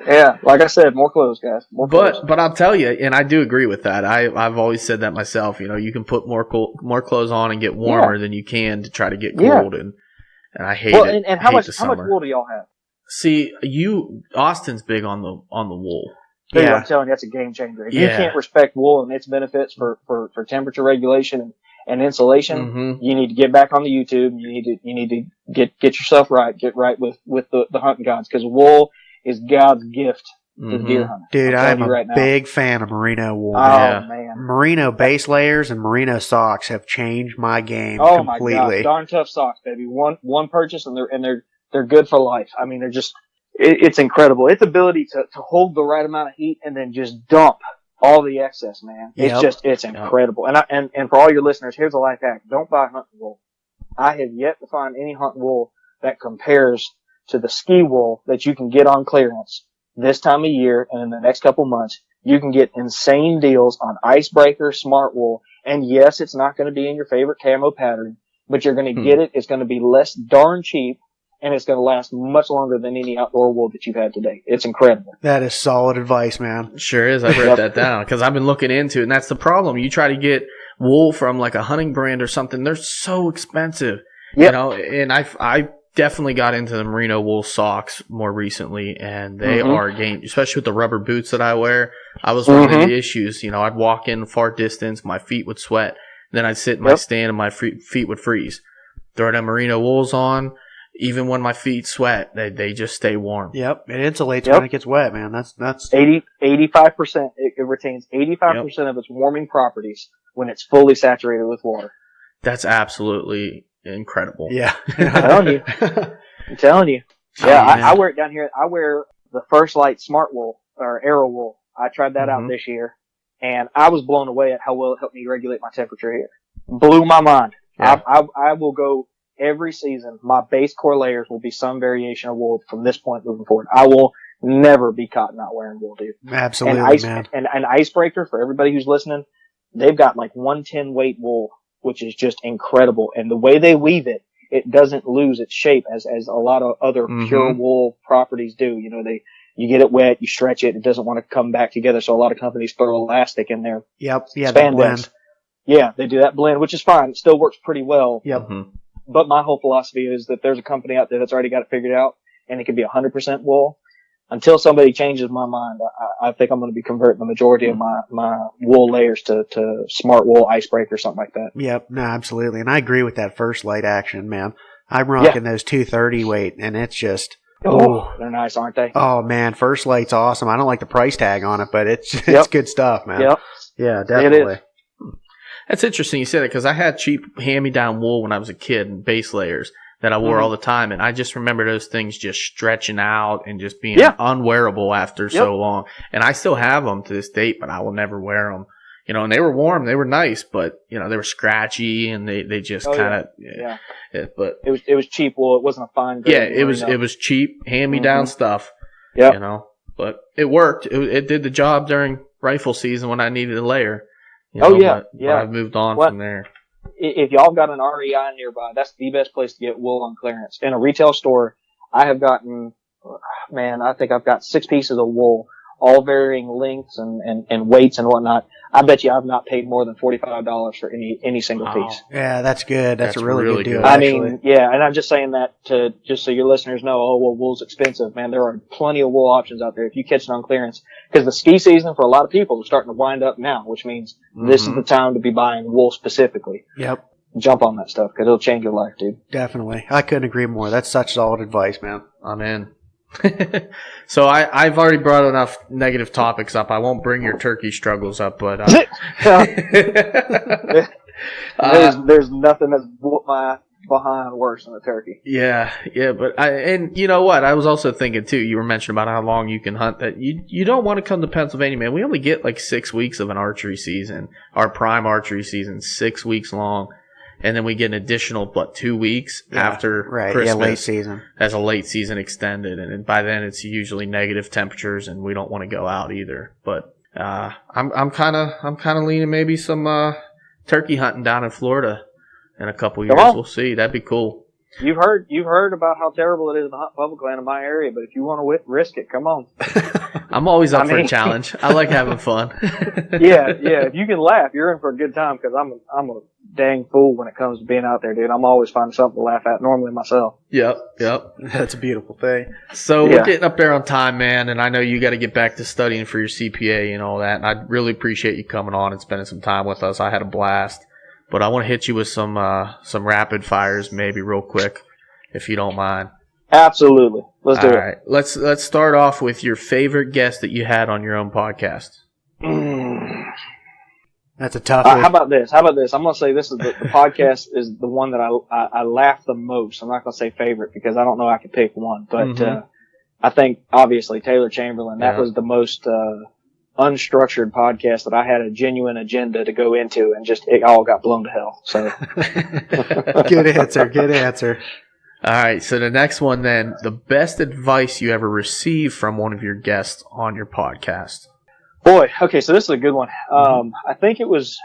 yeah. Like I said, more clothes, guys. More clothes. But I'll tell you, and I do agree with that. I've always said that myself. You can put more clothes on and get warmer than you can to try to get cold, and I hate it. And how much wool do y'all have? See, Austin's big on the wool. Dude, I'm telling you, that's a game changer. If you can't respect wool and its benefits for temperature regulation and insulation, you need to get back on the YouTube. You need to get yourself right. Get right with the hunting gods, because wool is God's gift to the deer hunter. Dude, I'm a big fan of merino wool. Oh man, merino base layers and merino socks have changed my game completely. My God, darn tough socks, baby. One purchase and they're good for life. I mean, they're just. It's incredible. Its ability to hold the right amount of heat and then just dump all the excess, man. It's incredible. And for all your listeners, here's a life hack. Don't buy hunting wool. I have yet to find any hunting wool that compares to the ski wool that you can get on clearance this time of year and in the next couple months. You can get insane deals on Icebreaker, Smart Wool, and yes, it's not going to be in your favorite camo pattern, but you're going to get it. It's going to be less darn cheap. And it's going to last much longer than any outdoor wool that you've had today. It's incredible. That is solid advice, man. Sure is. I wrote that down because I've been looking into it, and that's the problem. You try to get wool from like a hunting brand or something, they're so expensive. Yep. And I definitely got into the merino wool socks more recently, and they are a game, especially with the rubber boots that I wear. I was running into issues. I'd walk in far distance, my feet would sweat, then I'd sit in my stand and my feet would freeze. Throw them merino wools on. Even when my feet sweat, they just stay warm. Yep, it insulates when it gets wet, man. That's 85%. It retains 85% of its warming properties when it's fully saturated with water. That's absolutely incredible. Yeah, I'm telling you. Yeah, I wear it down here. I wear the First Light Smart Wool or Arrow Wool. I tried that out this year, and I was blown away at how well it helped me regulate my temperature here. Blew my mind. Yeah. I will go. Every season, my base core layers will be some variation of wool from this point moving forward. I will never be caught not wearing wool, dude. Absolutely, man. And an Icebreaker, for everybody who's listening, they've got like 110 weight wool, which is just incredible. And the way they weave it, it doesn't lose its shape as a lot of other pure wool properties do. You get it wet, you stretch it, it doesn't want to come back together. So a lot of companies throw elastic in there. Yep. Yeah, that blend. Yeah, they do that blend, which is fine. It still works pretty well. Yep. But my whole philosophy is that there's a company out there that's already got it figured out, and it can be 100% wool. Until somebody changes my mind, I think I'm going to be converting the majority of my wool layers to Smart Wool Icebreaker or something like that. Yep, no, absolutely. And I agree with that First Light action, man. I'm rocking those 230 weight, and it's just... Oh, they're nice, aren't they? Oh, man, First Light's awesome. I don't like the price tag on it, but it's good stuff, man. Yep. Yeah, definitely. It is. That's interesting you said that, because I had cheap hand-me-down wool when I was a kid and base layers that I wore all the time, and I just remember those things just stretching out and just being unwearable after so long. And I still have them to this date, but I will never wear them. You know, and they were warm, they were nice, but you know, they were scratchy and they just kind of but it was cheap wool. It wasn't a fine grade. Yeah, it was cheap hand-me-down stuff. Yeah, you know, but it worked. It did the job during rifle season when I needed a layer. You know, but I've moved on from there. If y'all got an REI nearby, that's the best place to get wool on clearance. In a retail store, I have gotten, I think I've got 6 pieces of wool, all varying lengths and weights and whatnot. I bet you I've not paid more than $45 for any single piece. Yeah, that's good. That's a really good deal. I mean, yeah, and I'm just saying that to just so your listeners know. Oh well, wool's expensive, man. There are plenty of wool options out there if you catch it on clearance. Because the ski season for a lot of people is starting to wind up now, which means this is the time to be buying wool specifically. Yep. Jump on that stuff because it'll change your life, dude. Definitely. I couldn't agree more. That's such solid advice, man. I'm in. So I've already brought enough negative topics up. I won't bring your turkey struggles up, but there's nothing that's whooped my behind worse than a turkey. Yeah, but and you know what? I was also thinking too. You were mentioning about how long you can hunt. That you don't want to come to Pennsylvania, man. We only get like 6 weeks of an archery season. Our prime archery season, 6 weeks long. And then we get an additional, 2 weeks after Christmas. Yeah, late season. As a late season extended. And by then it's usually negative temperatures and we don't want to go out either. But, I'm kind of leaning maybe some, turkey hunting down in Florida in a couple years. We'll see. That'd be cool. You've heard about how terrible it is to hunt public land in my area, but if you want to risk it, come on. I'm always up for a challenge. I like having fun. yeah. If you can laugh, you're in for a good time because I'm a dang fool when it comes to being out there, dude. I'm always finding something to laugh at, normally myself. Yep. That's a beautiful thing. So we're getting up there on time, man, and I know you got to get back to studying for your CPA and all that, and I really appreciate you coming on and spending some time with us. I had a blast. But I want to hit you with some rapid fires, maybe real quick, if you don't mind. Absolutely, let's do it. All right, let's start off with your favorite guest that you had on your own podcast. That's a tough one. How about this? I'm gonna say this is the podcast is the one that I laugh the most. I'm not gonna say favorite because I don't know I could pick one, but I think obviously Taylor Chamberlain. That was the most unstructured podcast that I had a genuine agenda to go into, and just it all got blown to hell. So good answer. All right, so the next one then, the best advice you ever received from one of your guests on your podcast. Boy, okay, so this is a good one. I think it was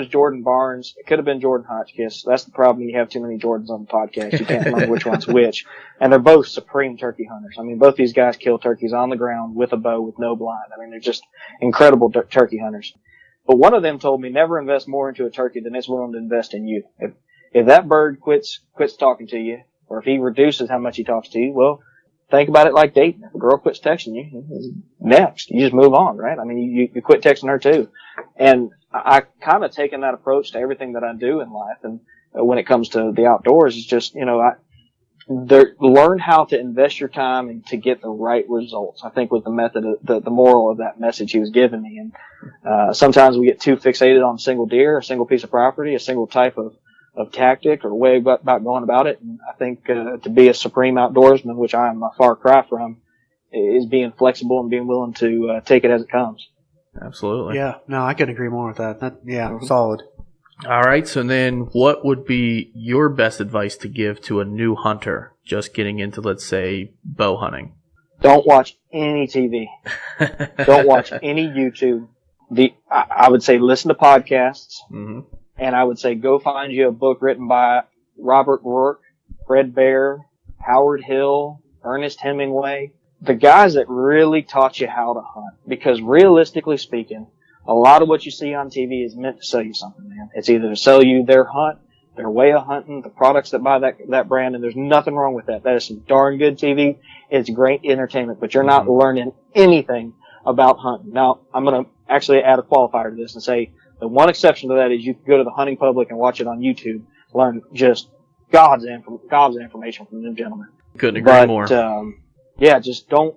Jordan Barnes. It could have been Jordan Hotchkiss. That's the problem. You have too many Jordans on the podcast. You can't remember which one's which. And they're both supreme turkey hunters. I mean, both these guys kill turkeys on the ground with a bow with no blind. I mean, they're just incredible turkey hunters. But one of them told me never invest more into a turkey than it's willing to invest in you. If that bird quits talking to you, or if he reduces how much he talks to you, well, think about it like dating. If a girl quits texting you, next, you just move on, right? I mean, you quit texting her too. And I kind of taken that approach to everything that I do in life. And when it comes to the outdoors, it's just, learn how to invest your time and to get the right results. I think was the method, the moral of that message he was giving me. And, sometimes we get too fixated on a single deer, a single piece of property, a single type of tactic or way about going about it. And I think, to be a supreme outdoorsman, which I am a far cry from, is being flexible and being willing to, take it as it comes. Absolutely. Yeah, no, I couldn't agree more with that. Solid. All right, so then what would be your best advice to give to a new hunter just getting into, let's say, bow hunting? Don't watch any TV. Don't watch any YouTube. I would say listen to podcasts. Mm-hmm. And I would say go find you a book written by Robert Rourke, Fred Bear, Howard Hill, Ernest Hemingway. The guys that really taught you how to hunt. Because realistically speaking, a lot of what you see on TV is meant to sell you something, man. It's either to sell you their hunt, their way of hunting, the products that buy that brand, and there's nothing wrong with that. That is some darn good TV. It's great entertainment, but you're not learning anything about hunting. Now, I'm going to actually add a qualifier to this and say the one exception to that is you can go to the hunting public and watch it on YouTube, learn just God's information from them gentlemen. Couldn't agree more. Yeah, just don't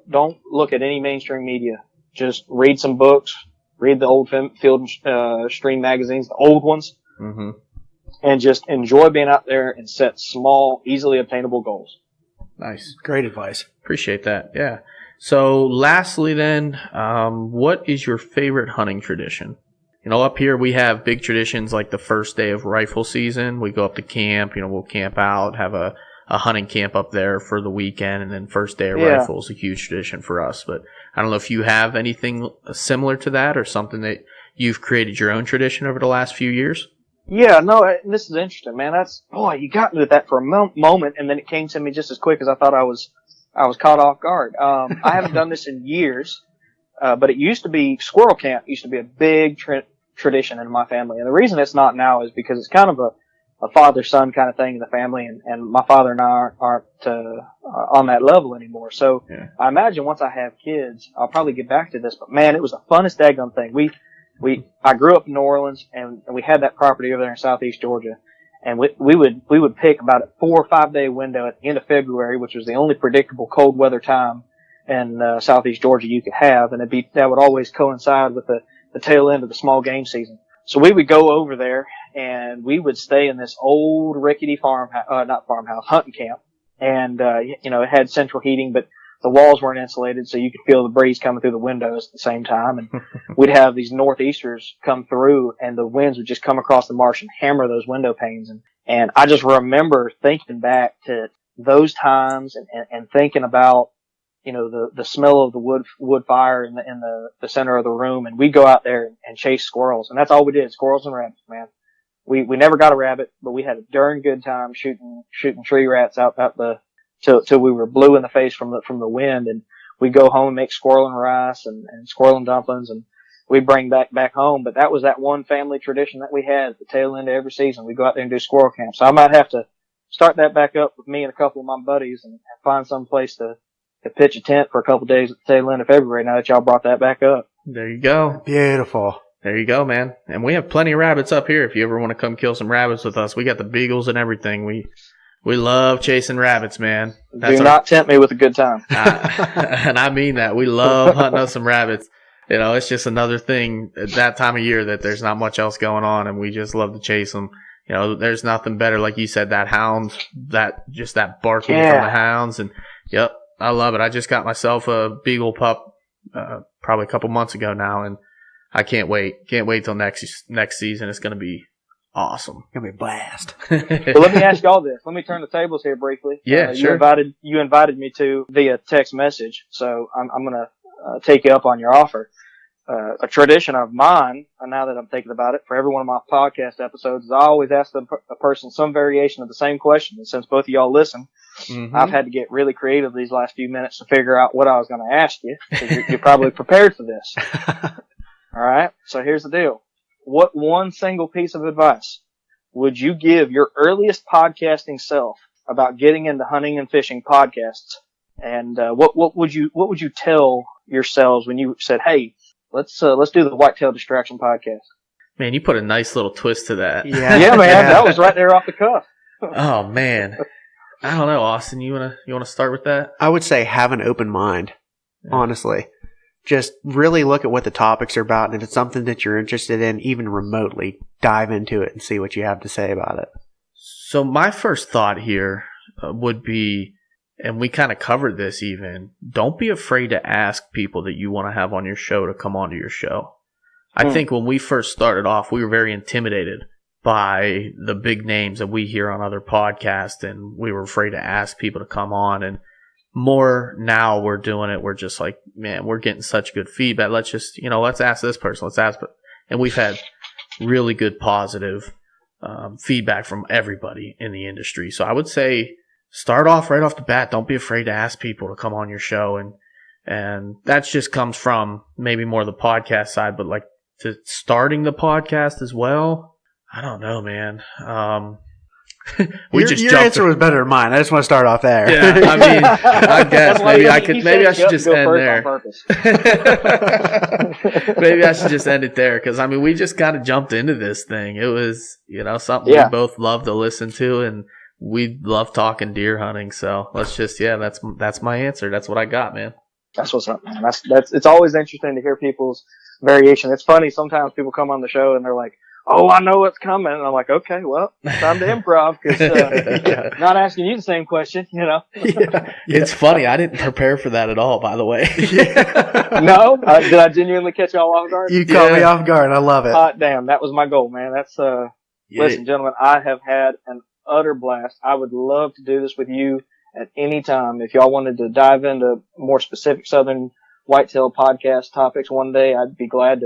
look at any mainstream media. Just read some books, read the old Field Stream magazines, the old ones, and just enjoy being out there and set small, easily obtainable goals. Nice. Great advice. Appreciate that. Yeah. So lastly then, what is your favorite hunting tradition? You know, up here we have big traditions like the first day of rifle season. We go up to camp, you know, we'll camp out, have a hunting camp up there for the weekend, and then first day of rifle is a huge tradition for us. But I don't know if you have anything similar to that or something that you've created your own tradition over the last few years. Yeah, no, this is interesting, man. You got me with that for a moment, and then it came to me just as quick as I thought I was caught off guard. I haven't done this in years, but it used to be squirrel camp used to be a big tradition in my family. And the reason it's not now is because it's kind of a father-son kind of thing in the family, and my father and I aren't on that level anymore. So I imagine once I have kids, I'll probably get back to this. But man, it was the funnest daggone thing. I grew up in New Orleans, and we had that property over there in southeast Georgia, and we would pick about a 4 or 5 day window at the end of February, which was the only predictable cold weather time in southeast Georgia you could have, and that would always coincide with the tail end of the small game season. So we would go over there, and we would stay in this old rickety hunting camp. And, it had central heating, but the walls weren't insulated, so you could feel the breeze coming through the windows at the same time. And we'd have these northeasters come through, and the winds would just come across the marsh and hammer those window panes. And I just remember thinking back to those times and thinking about, the smell of the wood fire in the center of the room. And we'd go out there and chase squirrels. And that's all we did, squirrels and rabbits, man. We never got a rabbit, but we had a darn good time shooting tree rats out till we were blue in the face from the wind. And we'd go home and make squirrel and rice and squirrel and dumplings, and we'd bring back home. But that was that one family tradition that we had at the tail end of every season. We'd go out there and do squirrel camp. So I might have to start that back up with me and a couple of my buddies and find some place to pitch a tent for a couple of days at the tail end of February now that y'all brought that back up. There you go. Beautiful. There you go, man. And we have plenty of rabbits up here if you ever want to come kill some rabbits with us. We got the beagles and everything. We love chasing rabbits, man. Do not tempt me with a good time. And I mean that. We love hunting us some rabbits. It's just another thing at that time of year that there's not much else going on, and we just love to chase them. There's nothing better, like you said, that hound, that barking from the hounds. And, yep, I love it. I just got myself a beagle pup probably a couple months ago now, and I can't wait. Can't wait till next season. It's going to be awesome. Gonna be a blast. Well, let me ask y'all this. Let me turn the tables here briefly. Yeah, sure. You invited me to via text message, so I'm gonna take you up on your offer. A tradition of mine, now that I'm thinking about it, for every one of my podcast episodes, is I always ask a person some variation of the same question. And since both of y'all listen, I've had to get really creative these last few minutes to figure out what I was going to ask you, because you're probably prepared for this. All right. So here's the deal. What one single piece of advice would you give your earliest podcasting self about getting into hunting and fishing podcasts? And what would you tell yourselves when you said, "Hey, let's do the Whitetail Distraction podcast"? Man, you put a nice little twist to that. Yeah, man, that was right there off the cuff. Oh man, I don't know, Austin. You wanna start with that? I would say have an open mind. Honestly, just really look at what the topics are about, and if it's something that you're interested in, even remotely, dive into it and see what you have to say about it. So my first thought here would be, and we kind of covered this even, don't be afraid to ask people that you want to have on your show to come onto your show. I think when we first started off, we were very intimidated by the big names that we hear on other podcasts, and we were afraid to ask people to come on. And more now we're doing it. We're just like, man, we're getting such good feedback. Let's just, let's ask this person. And we've had really good positive feedback from everybody in the industry. So I would say start off right off the bat. Don't be afraid to ask people to come on your show. And that just comes from maybe more the podcast side, but like to starting the podcast as well. I don't know, man. Your answer was better than mine. I just want to start off there. Yeah, I mean, I guess maybe I should just end there. Maybe I should just end it there, because I mean, we just kind of jumped into this thing. It was, something we both love to listen to, and we love talking deer hunting. So let's just, that's my answer. That's what I got, man. That's what's up, man. It's always interesting to hear people's variation. It's funny. Sometimes people come on the show and they're like, "Oh, I know what's coming." And I'm like, "Okay, well, it's time to improv because not asking you the same question, you know." It's funny. I didn't prepare for that at all, by the way. No, did I genuinely catch y'all off guard? You caught me off guard. I love it. Hot damn, that was my goal, man. That's listen, gentlemen, I have had an utter blast. I would love to do this with you at any time. If y'all wanted to dive into more specific Southern Whitetail podcast topics one day, I'd be glad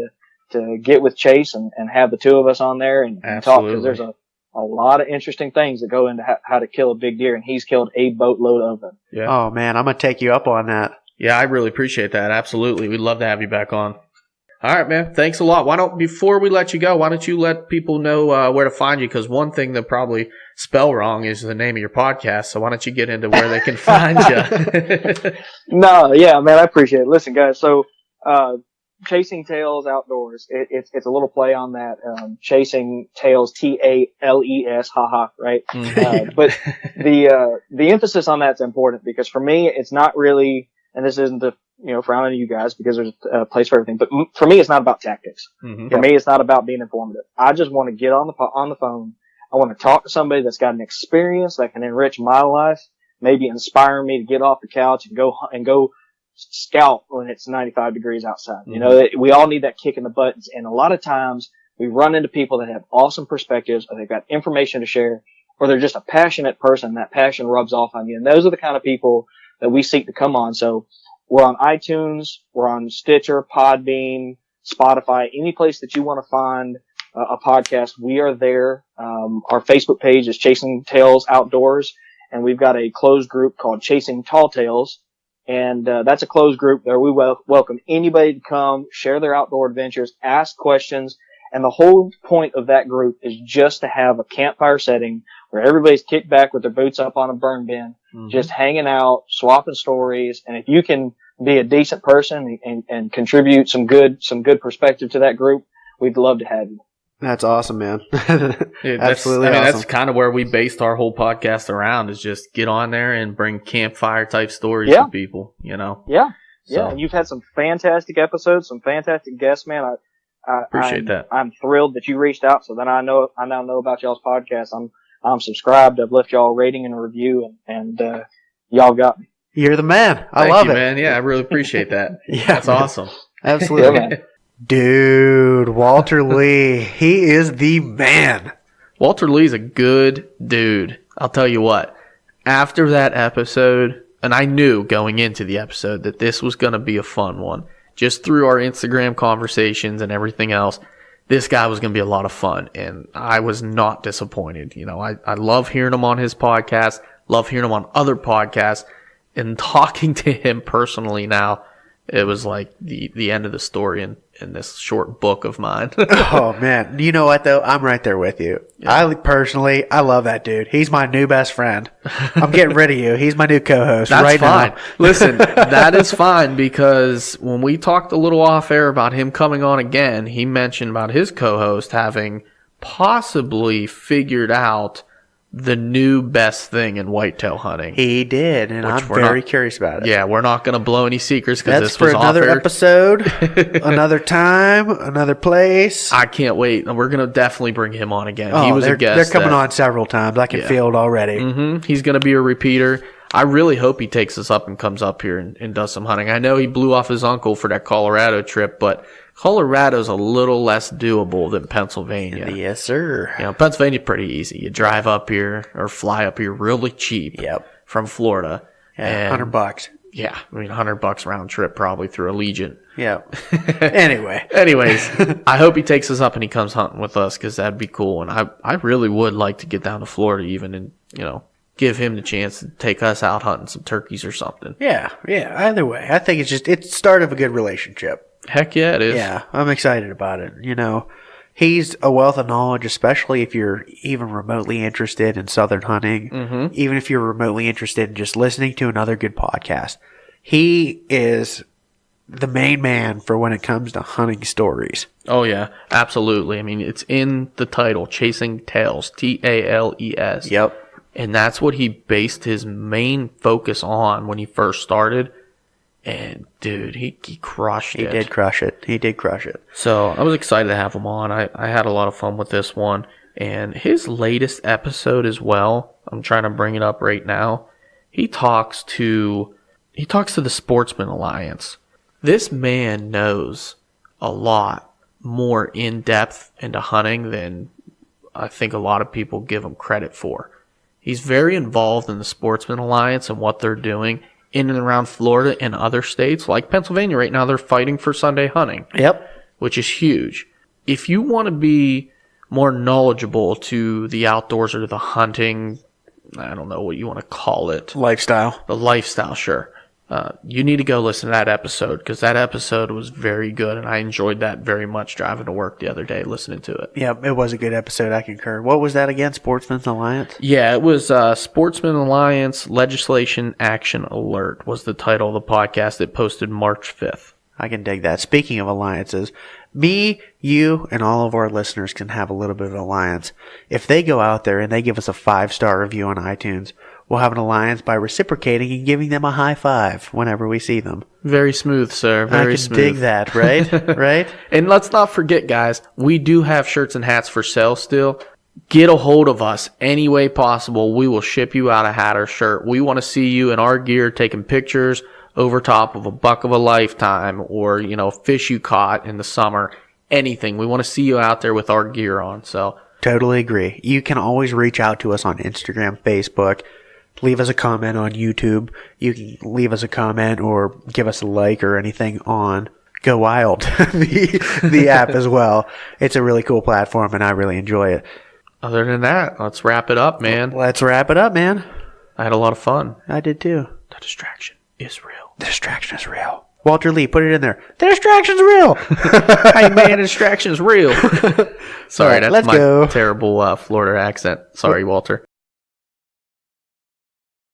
to get with Chase and have the two of us on there and talk, because there's a lot of interesting things that go into how to kill a big deer, and he's killed a boatload of them. Yeah. Oh man, I'm gonna take you up on that. Yeah, I really appreciate that. Absolutely. We'd love to have you back on. All right, man. Thanks a lot. Before we let you go, why don't you let people know where to find you? Because one thing that probably spell wrong is the name of your podcast. So why don't you get into where they can find you? No, yeah, man, I appreciate it. Listen, guys, so Chasing Tails Outdoors, it's a little play on that. Chasing Tails, Tales, haha, right? But the emphasis on that's important, because for me, it's not really, and this isn't for any of you guys, because there's a place for everything. But for me, it's not about tactics. Mm-hmm. For me, it's not about being informative. I just want to get on the phone. I want to talk to somebody that's got an experience that can enrich my life, maybe inspire me to get off the couch and go scout when it's 95 degrees outside. Mm-hmm. You know, we all need that kick in the butt. And a lot of times we run into people that have awesome perspectives, or they've got information to share, or they're just a passionate person. That passion rubs off on you. And those are the kind of people that we seek to come on. So we're on iTunes, we're on Stitcher, Podbean, Spotify, any place that you want to find a podcast, we are there. Our Facebook page is Chasing Tails Outdoors, and we've got a closed group called Chasing Tall Tales. And that's a closed group where we welcome anybody to come, share their outdoor adventures, ask questions. And the whole point of that group is just to have a campfire setting where everybody's kicked back with their boots up on a burn bin, just hanging out, swapping stories. And if you can be a decent person and contribute some good perspective to that group, we'd love to have you. That's awesome, man. Dude, Absolutely awesome. That's kind of where we based our whole podcast around, is just get on there and bring campfire type stories to people, you know? Yeah. So. Yeah. And you've had some fantastic episodes, some fantastic guests, man. I appreciate that. I'm thrilled that you reached out. So then I now know about y'all's podcast. I'm subscribed. I've left y'all a rating and a review, and y'all got me. You're the man. I love it, man. Yeah, I really appreciate that. Yeah, that's awesome. Absolutely. Yeah, Dude, Walter Lee, he is the man. Walter Lee's a good dude. I'll tell you what. After that episode, and I knew going into the episode that this was going to be a fun one, just through our Instagram conversations and everything else, this guy was going to be a lot of fun, and I was not disappointed. You know, I love hearing him on his podcast, love hearing him on other podcasts, and talking to him personally now, it was like the end of the story in this short book of mine. Oh, man. You know what, though? I'm right there with you. Yeah. I love that dude. He's my new best friend. I'm getting rid of you. He's my new co-host. That's right fine. Now. Listen, that is fine, because when we talked a little off air about him coming on again, he mentioned about his co-host having possibly figured out the new best thing in whitetail hunting. He did, and I'm very curious about it. Yeah, we're not going to blow any secrets, because this was for another off-air. Episode, another time, another place. I can't wait. And we're going to definitely bring him on again. Oh, he was a guest. They're coming on several times. I can feel it already. Mm-hmm. He's going to be a repeater. I really hope he takes us up and comes up here and does some hunting. I know he blew off his uncle for that Colorado trip, but Colorado's a little less doable than Pennsylvania. Yes, sir. You know, Pennsylvania's pretty easy. You drive up here or fly up here really cheap from Florida. Yeah, $100. Yeah, I mean, $100 round trip probably through Allegiant. Yeah. Anyways, I hope he takes us up and he comes hunting with us, because that'd be cool. And I really would like to get down to Florida even and, you know, give him the chance to take us out hunting some turkeys or something. Yeah. Either way, I think it's the start of a good relationship. Heck yeah, it is. Yeah, I'm excited about it. You know, he's a wealth of knowledge, especially if you're even remotely interested in southern hunting. Mm-hmm. Even if you're remotely interested in just listening to another good podcast. He is the main man for when it comes to hunting stories. Oh, yeah, absolutely. I mean, it's in the title, Chasing Tails, Tales. Yep. And that's what he based his main focus on when he first started. And dude, he crushed it. He did crush it. He did crush it. So I was excited to have him on. I had a lot of fun with this one. And his latest episode as well, I'm trying to bring it up right now. He talks to the Sportsman Alliance. This man knows a lot more in depth into hunting than I think a lot of people give him credit for. He's very involved in the Sportsman Alliance and what they're doing in and around Florida and other states. Like Pennsylvania right now, they're fighting for Sunday hunting. Yep. Which is huge. If you want to be more knowledgeable to the outdoors or the hunting, I don't know what you want to call it. Lifestyle. The lifestyle, sure. You need to go listen to that episode because that episode was very good and I enjoyed that very much driving to work the other day listening to it. Yep, it was a good episode. I concur. What was that again? Sportsman's Alliance? Yeah, it was Sportsman Alliance Legislation Action Alert was the title of the podcast. It posted March 5th. I can dig that. Speaking of alliances, me, you, and all of our listeners can have a little bit of an alliance. If they go out there and they give us a 5-star review on iTunes, we'll have an alliance by reciprocating and giving them a high five whenever we see them. Very smooth, sir. Very smooth. I can dig that, right? Right? And let's not forget, guys, we do have shirts and hats for sale still. Get a hold of us any way possible. We will ship you out a hat or shirt. We want to see you in our gear taking pictures over top of a buck of a lifetime or, fish you caught in the summer. Anything. We want to see you out there with our gear on. So totally agree. You can always reach out to us on Instagram, Facebook. Leave us a comment on YouTube. You can leave us a comment or give us a like or anything on Go Wild, the app as well. It's a really cool platform and I really enjoy it. Other than that, let's wrap it up, man. Let's wrap it up, man. I had a lot of fun. I did too. The distraction is real. The distraction is real. Walter Lee, put it in there. The distraction's real. Hey, man, the distraction's real. Sorry, that's let's my go. terrible Florida accent. Sorry, Walter.